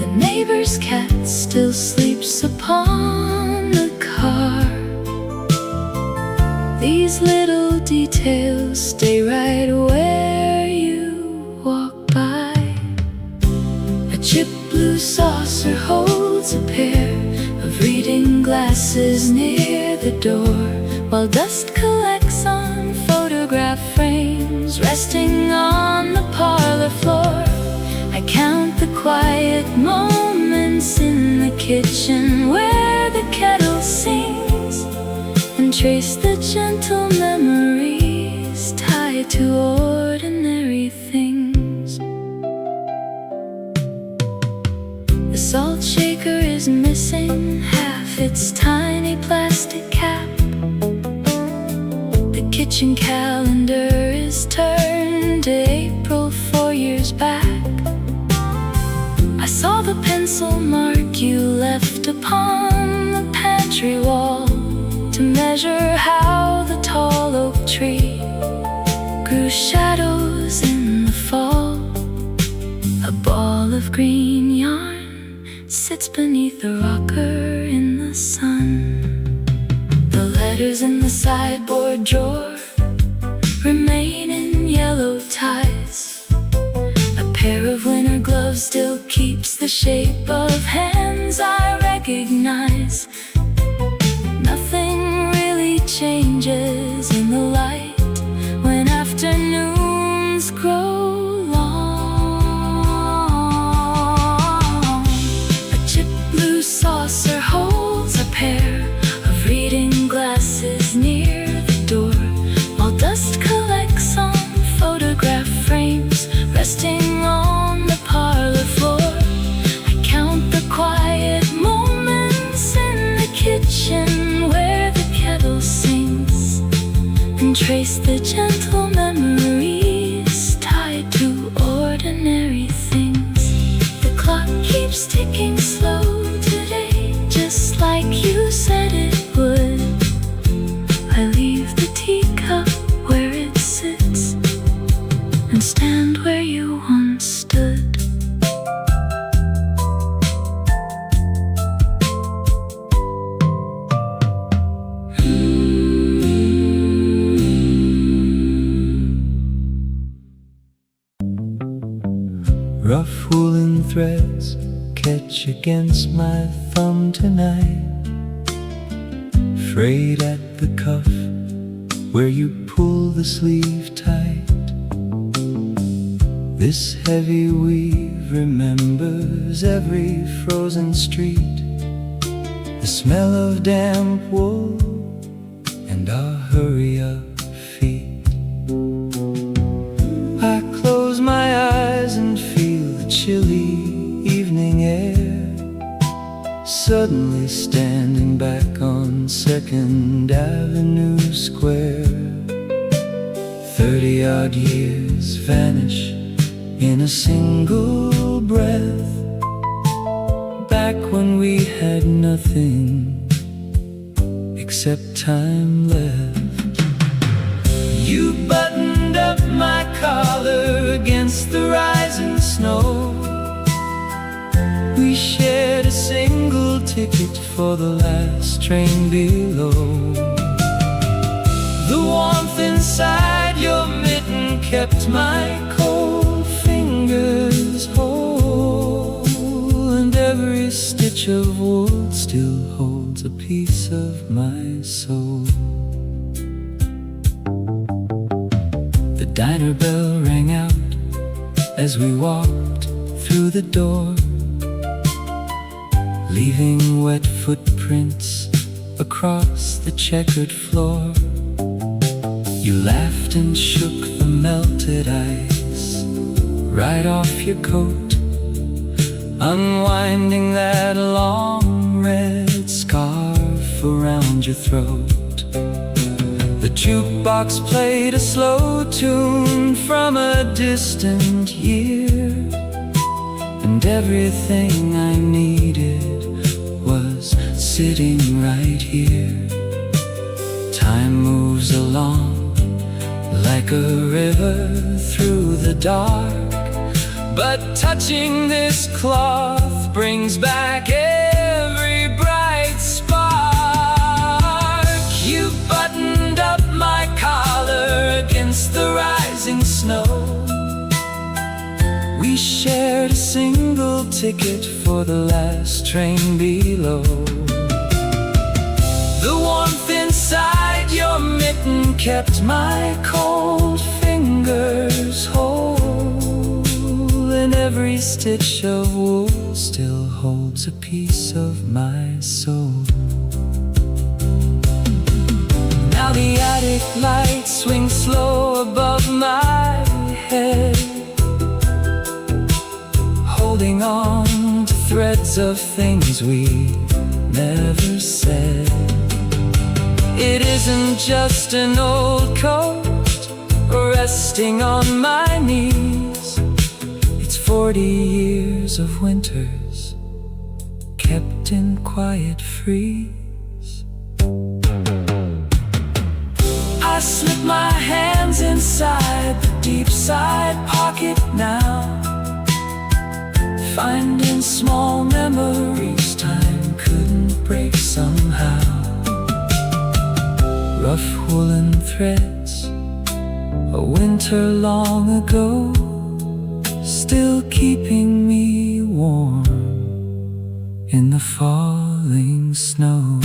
The neighbor's cat still sleeps upon the car. These little details stay right where you walk by. A chipped blue saucer holds a pair of reading glasses near the door, while dust collects on photograph frames resting on the parlor floor. I count the quiet moments in the kitchen where the kettle sings, and trace the gentle memories tied to ordinary things. The salt shaker is missing half its tiny plastic cap. The kitchen calendar is turned to April 4 years back. I saw the pencil mark you left upon the pantry wall to measure how the tall oak tree grew shadows in the fall. A ball of green yarn sits beneath a rocker in the sun. The letters in the sideboard drawer remain in yellow ties. A pair of winter gloves still keeps the shape of hands I recognize. Nothing really changes in the light when afternoons grow long. A chip blue saucer holds a pair of reading glasses near the door, while dust collects on photograph frames resting on the parlor floor. I count the quiet moments in the kitchen where the kettle sings, and trace the gentle memories tied to ordinary things. The clock keeps ticking slow today, just like you said it would. I leave the teacup where it sits and stand where you once stood. Rough woolen threads catch against my thumb tonight, frayed at the cuff where you pull the sleeve tight. This heavy weave remembers every frozen street, the smell of damp wool and our hurry-up feet. I close my eyes and feel the chilly evening air, suddenly standing back on 2nd Avenue Square. 30-odd years vanish in a single breath, back when we had nothing except time left. You buttoned up my collar against the rising snow. We shared a single ticket for the last train below. The warmth inside your mitten kept my cold fingers whole, and every stitch of wool still holds a piece of my soul. The diner bell rang out as we walked through the door, leaving wet footprints across the checkered floor. You laughed and shook the melted ice right off your coat, unwinding that long red scarf around your throat. The jukebox played a slow tune from a distant year, and everything I needed was sitting right here. Time moves along like a river through the dark, but touching this cloth brings back every bright spark. You buttoned up my collar against the rising snow. We shared a single ticket for the last train below. The warmth inside your mitten kept my cold fingers whole, and every stitch of wool still holds a piece of my soul. Now the attic lights swing slow above my head, holding on to threads of things we never said. It isn't just an old coat resting on my knees. It's 40 years of winters kept in quiet freeze. I slip my hands inside the deep side pocket now, finding small memories somehow. Rough woolen threads, a winter long ago, still keeping me warm in the falling snow.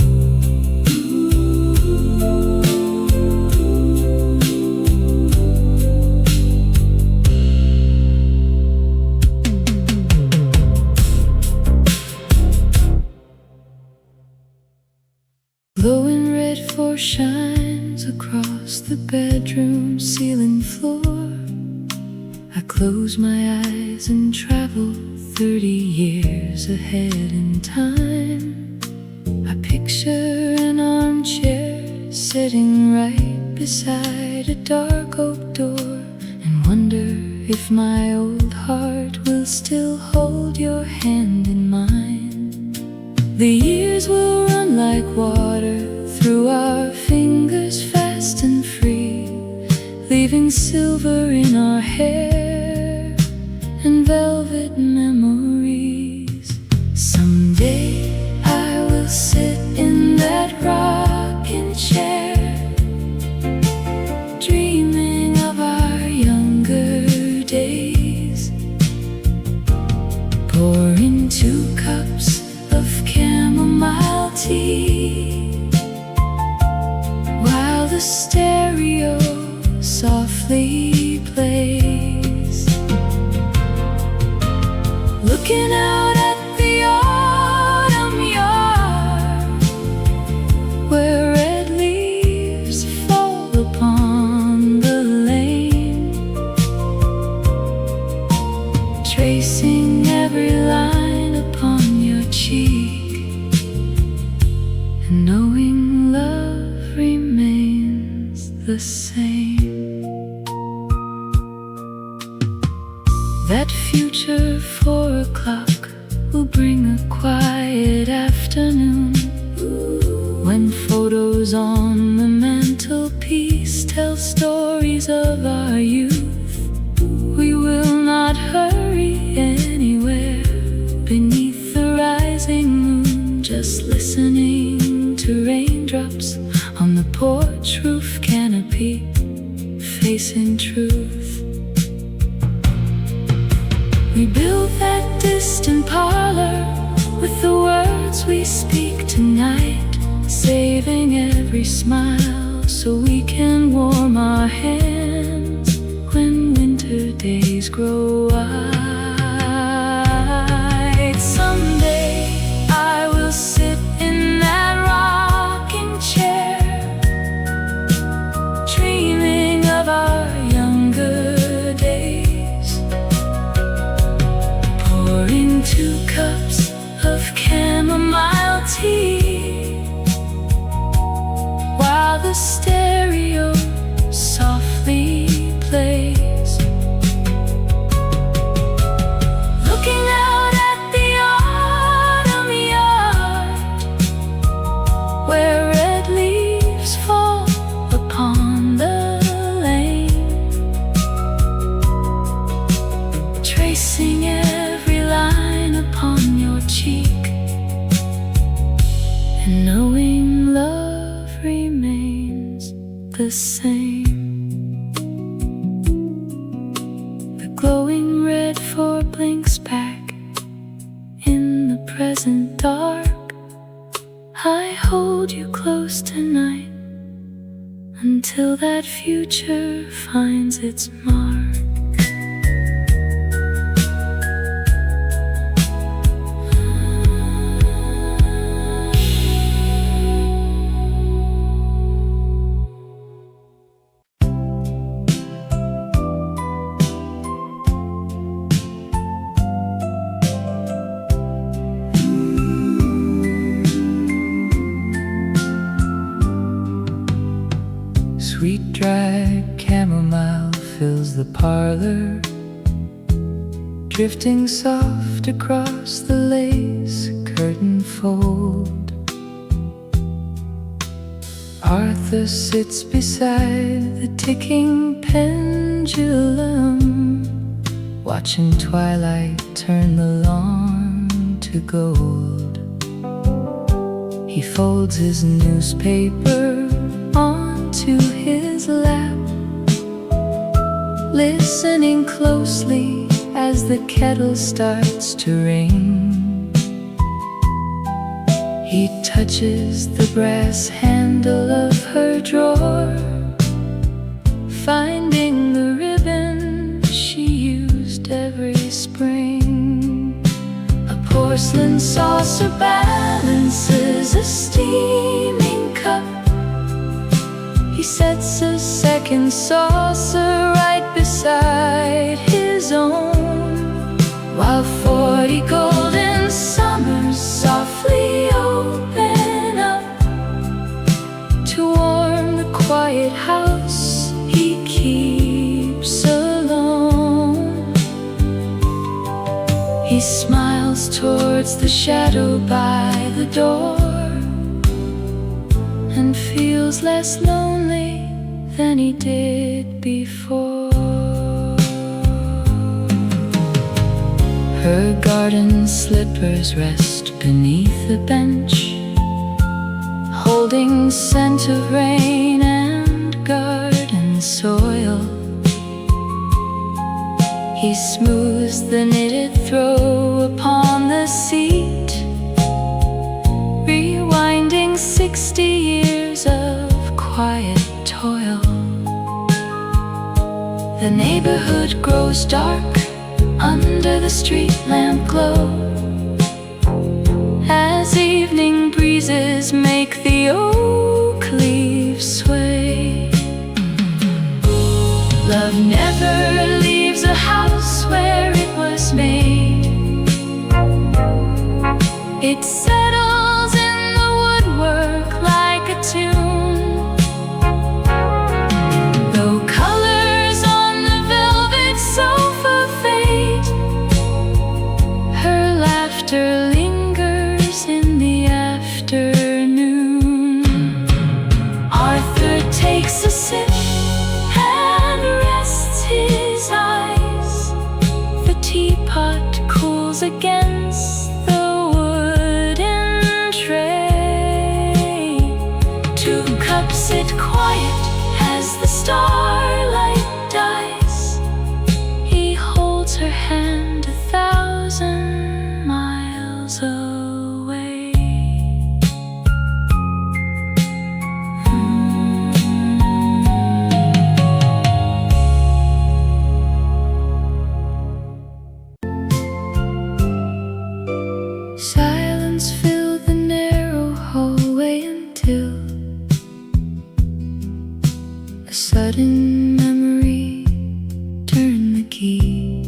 Glowing red foreshines across the bedroom ceiling floor. I close my eyes and travel 30 years ahead in time. I picture an armchair sitting right beside a dark oak door, and wonder if my old heart will still hold your hand in mine. The years will run like water through our fingers, fast and free, leaving silver in our hair and velvet memories. Someday I will sit in that rocking chair, dreaming of our younger days, pouring 2 cups of chamomile tea, while the stereo softly plays. Looking out at the autumn yard, where red leaves fall upon the lane, tracing every line upon your cheek, and knowing love remains the same. That future 4 o'clock will bring a quiet afternoon, when photos on the mantelpiece tell stories of our youth. We will not hurry anywhere beneath the rising moon, just listening to raindrops on the porch roof canopy, facing truth. We built that distant parlor with the words we speak tonight, saving every smile so we can warm our hands when winter days grow white. Someday I will sit in that rocking chair, dreaming of our younger days, pouring 2 cups of chamomile tea, while the stereo softly plays. Looking out at the autumn yard, where red leaves fall upon the lane, tracing every line upon your cheek, and knowing love remains the same. The glowing red 4 blinks back in the present dark. I hold you close tonight until that future finds its mark. Sweet dry chamomile fills the parlor, drifting soft across the lace curtain fold. Arthur sits beside the ticking pendulum, watching twilight turn the lawn to gold. He folds his newspaper onto his lap, listening closely as the kettle starts to ring. He touches the brass handle of her drawer, finding the ribbon she used every spring. A porcelain saucer balances a steaming cup. He sets a second saucer right beside his own, while 40 golden summers softly open up to warm the quiet house he keeps alone. He smiles towards the shadow by the door and feels less lonely than he did before. Her garden slippers rest beneath a bench, holding scent of rain and garden soil. He smooths the knitted throw upon the seat, rewinding 60 years of quiet toil. The neighborhood grows dark under the street lamp glow, as evening breezes make the oak leaves sway. Love never leaves a house where it was made. It settles in the woodwork like a tune, though colors on the velvet sofa fade. Her laughter lingers in the afternoon. Arthur takes a sip and rests his eyes. The teapot cools against the wooden tray. 2 cups sit quiet as the starlight dies. He holds her hand 1,000 miles away. Silence filled the narrow hallway until a sudden memory turned the key.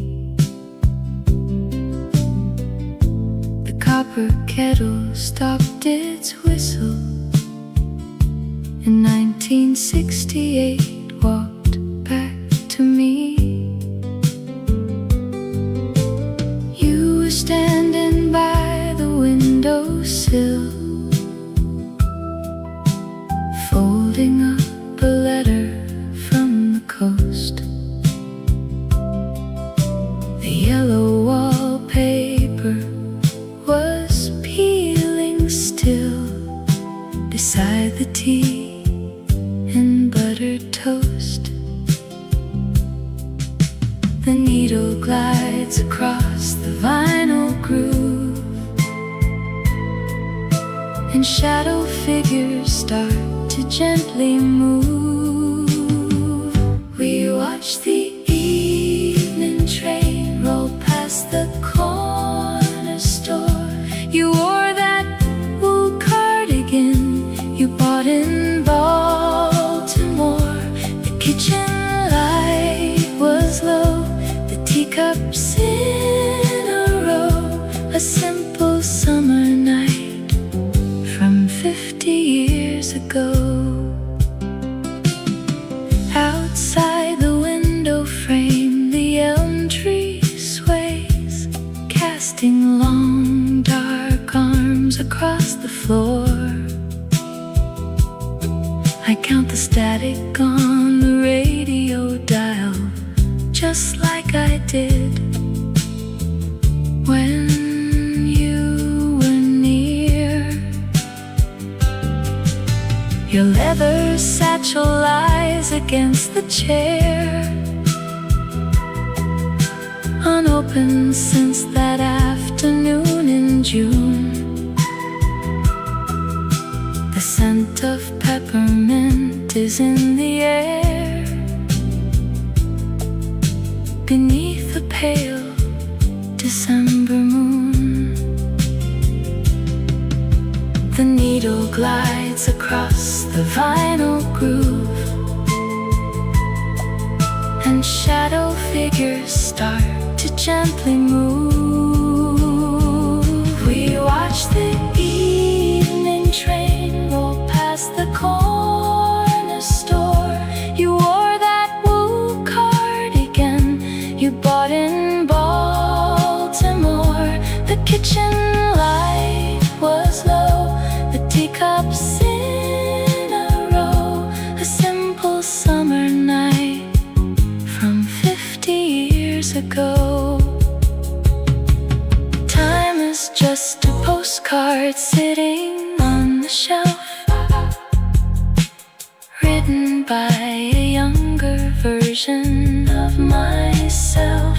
The copper kettle stopped its whistle. In 1968 walked back to me. You were standing by the windowsill, folding up a letter from the coast. The yellow wallpaper was peeling still beside the tea and buttered toast. The needle glides across the vinyl groove, and shadow figures start to gently move. We watch the evening train roll past the corner store. You wore that wool cardigan you bought in Baltimore. The kitchen light was low, the teacups in a row. A simple summer night from 50 years ago. Outside the window frame, the elm tree sways, casting long dark arms across the floor. I count the static on the radio dial, just like I did when you were near. against the chair, unopened since that afternoon in June. The scent of peppermint is in the air, beneath a pale December moon. The needle glides across the vinyl groove, and shadow figures start to gently move. We watch the evening train roll past the corner store. You wore that wool cardigan you bought in Baltimore. The kitchen light was low, the teacups in a row. A simple summer night from 50 years ago. Time is just a postcard sitting on the shelf, written by a younger version of myself.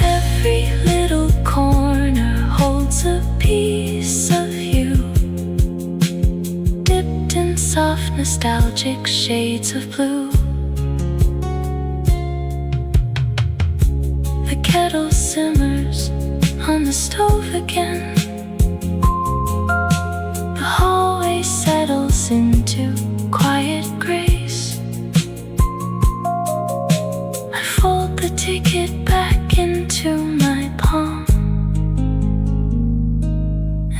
Every little corner holds a piece of you, dipped in soft nostalgic shades of blue. The kettle simmers on the stove again. The hallway settles into quiet grace. I fold the ticket back into my palm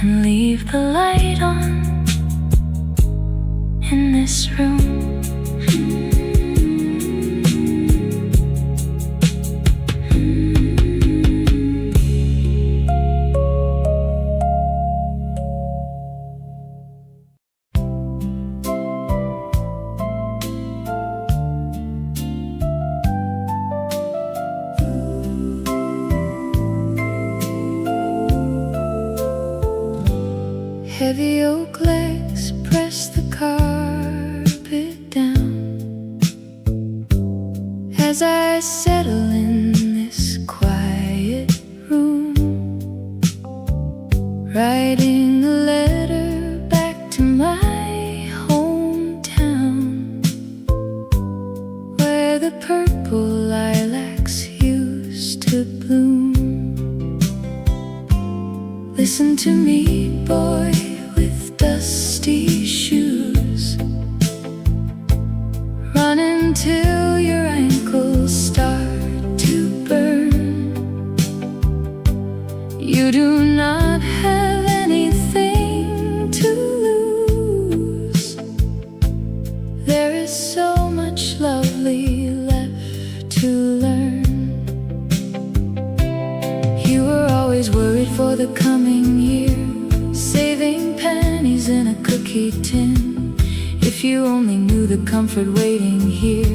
and leave the light on in this room. Heavy oak legs press the carpet down as I settle in this quiet room, writing a letter back to my hometown, where the purple lilacs used to bloom. Listen to me, boy, with dusty shoes, run until your ankles start to burn. You do not have anything to lose. There is so much lovely left to learn. You were always worried for the coming year, saving pennies in a cookie tin. If you only knew the comfort waiting here,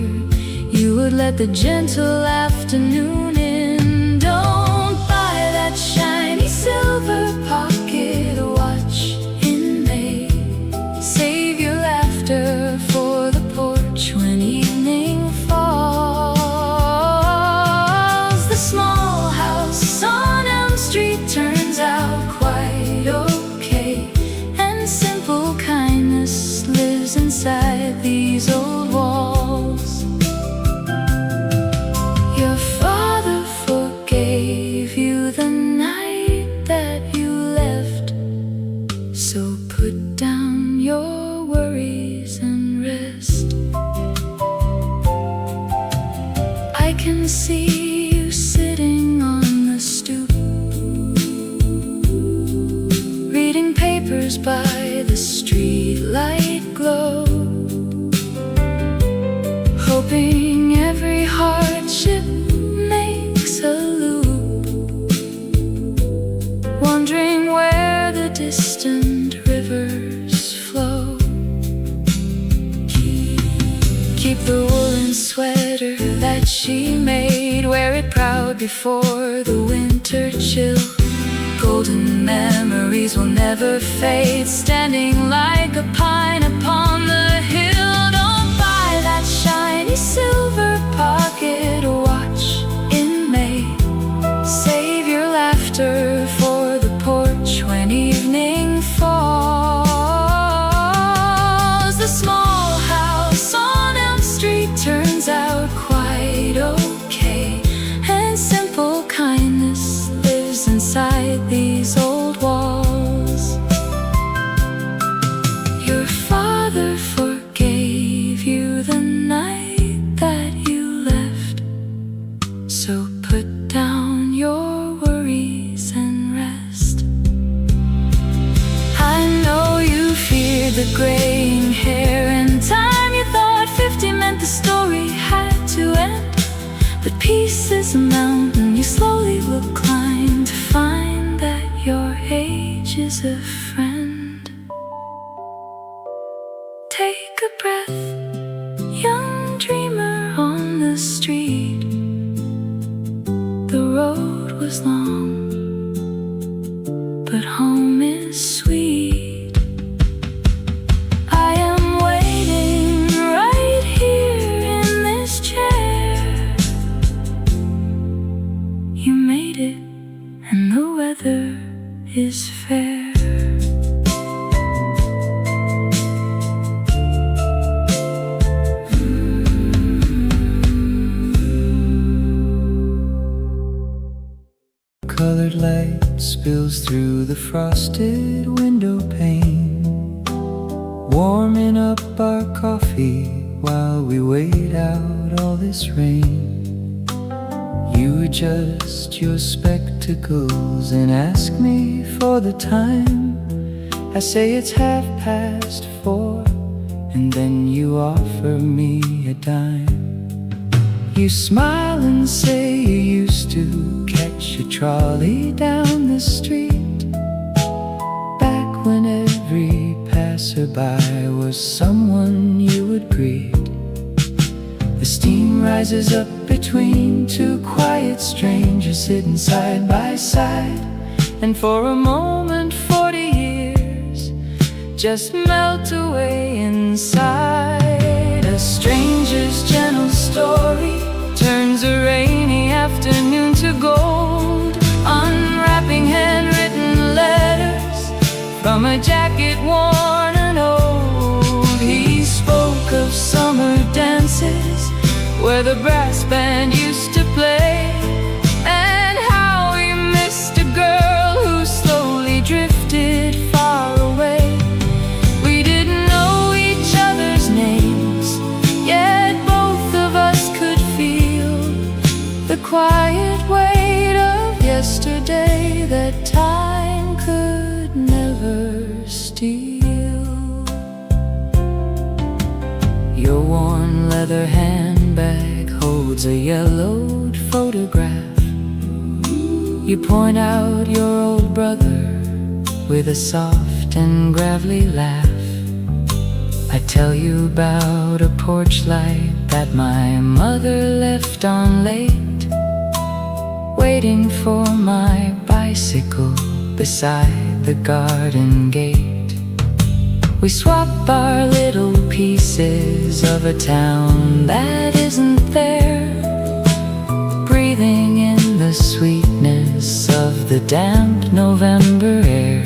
you would let the gentle afternoon in. Don't buy that shiny silver pocket watch in May. Save your laughter for the porch when evening falls. The small house on Elm Street turns out quite okay, and simple kindness lives inside these old walls. Your father forgave you the night that you left, so put down your worries and rest. I can see you sitting on the stoop, reading papers by the street light glow, hoping every hardship makes a loop, wondering where the distant rivers flow. Keep the woolen sweater that she made, wear it proud before the winter chill. Golden memories will never fade, standing like a pine upon the hill. Don't buy tiny silver pocket watch in May. Save your laughter for the porch when evening falls. The small house on Elm Street turns out quite okay, and simple kindness lives inside these old walls. Your father forgave you the night that you left, so put down your worries and rest. I know you feared the graying hair and time. You thought 50 meant the story had to end, but peace is a mountain you slowly will climb to find that your age is a friend. Take a breath, young dreamer on the street. The road was long, but home is sweet. I am waiting right here in this chair. You made it, and the weather is fair. Colored light spills through the frosted window pane, warming up our coffee while we wait out all this rain. You adjust your spectacles and ask me for the time. I say it's 4:30, and then you offer me a dime. You smile and say you used to catch a trolley down the street, back when every passerby was someone you would greet. The steam rises up between two quiet strangers sitting side by side, and for a moment 40 years just melt away inside. A stranger's gentle story turns a rainy afternoon to gold, unwrapping handwritten letters from a jacket worn and old. He spoke of summer dances where the brass band used to play, and how he missed a girl who slowly drifted far away. We didn't know each other's names, yet both of us could feel the quiet weight of yesterday that time could never steal. Your worn leather handbag holds a yellowed photograph. You point out your old brother with a soft and gravelly laugh. I tell you about a porch light that my mother left on late, waiting for my bicycle beside the garden gate. We swap our little pieces of a town that isn't there, breathing in the sweetness of the damp November air.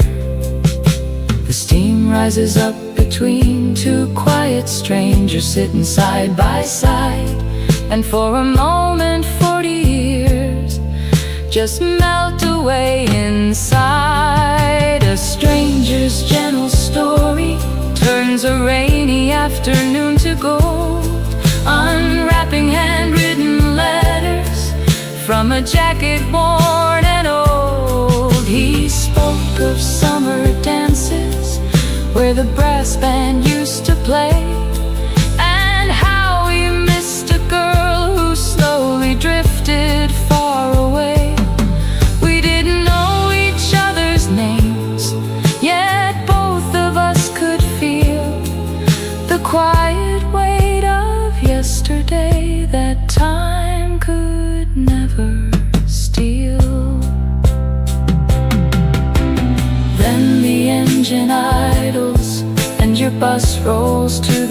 The steam rises up between two quiet strangers sitting side by side, and for a moment 40 years just melt away inside. A stranger's gentle story turns a rainy afternoon to gold, unwrapping handwritten letters from a jacket worn and old. He spoke of summer dances where the brass band used to play, and how he missed a girl who slowly drifted far away. We didn't know each other's names, yet both of us could feel the quiet weight of yesterday that time could never steal. Then the engine idles and your bus rolls to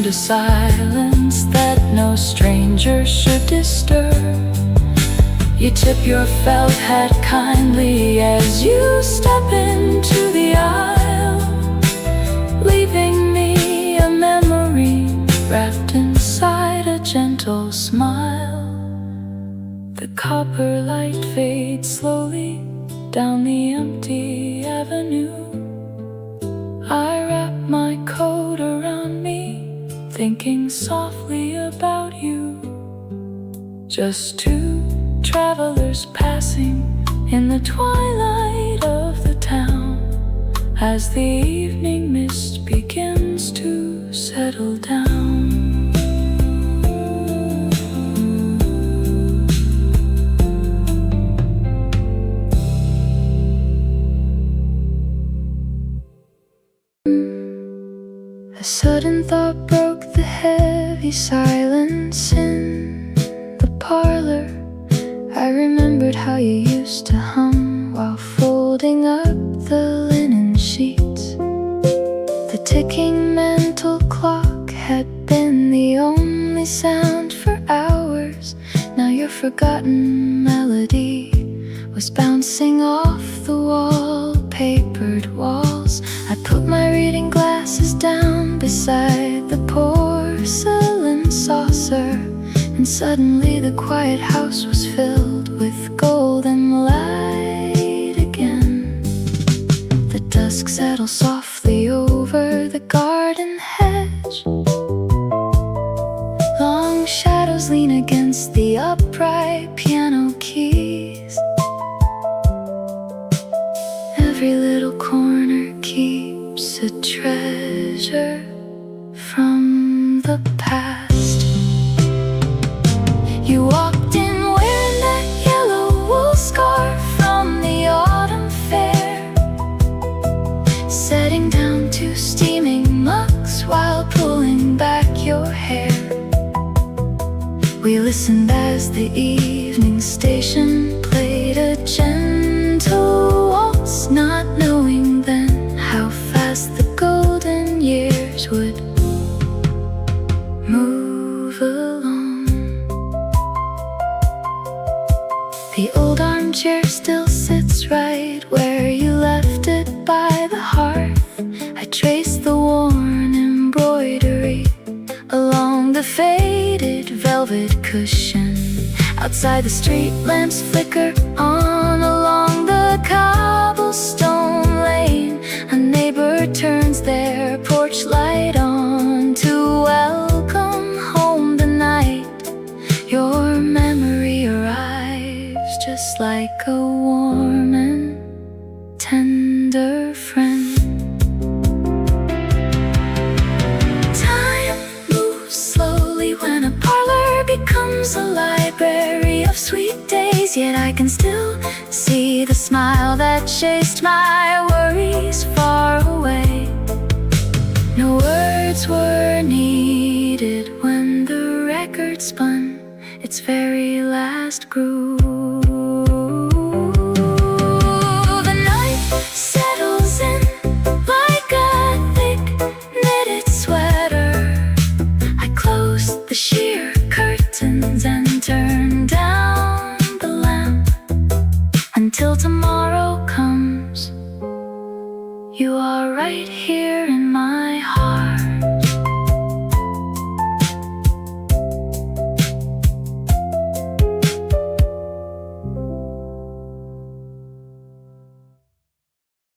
a silence that no stranger should disturb. You tip your felt hat kindly as you step into the aisle, leaving me a memory wrapped inside a gentle smile. The copper light fades slowly down the empty avenue. I wrap my coat around me, thinking softly about you. Just two travelers passing in the twilight of the town, as the evening mist begins to settle down. A sudden thought broke the heavy silence in the parlor. I remembered how you used to hum while folding up the linen sheets. The ticking mantel clock had been the only sound for hours. Now your forgotten melody was bouncing off the wall-papered walls. I put my reading glasses down beside the porcelain saucer, and suddenly the quiet house was filled with golden light again. The dusk settles softly over the garden hedge. Long shadows lean against the upright piano keys. Every little corner keeps a treasure from the past. You walked in wearing that yellow wool scarf from the autumn fair, setting down two steaming mugs while pulling back your hair. We listened as the evening station played a gentle waltz, not knowing then how fast the golden years would move along. The old armchair still sits right where you left it by the hearth. I trace the worn embroidery along the faded velvet cushion. Outside the street lamps flicker on along the cobblestone lane. A neighbor turns their porch light on to welcome home the night. Your memory arrives just like a warm and tender friend. Time moves slowly when a parlor becomes a library of sweet days, yet I can still see the smile that chased my worries far away. No words were needed when the record spun its very last groove. The night settles in like a thick knitted sweater. I close the sheer curtains and turn down the lamp. Until tomorrow comes, you are right here in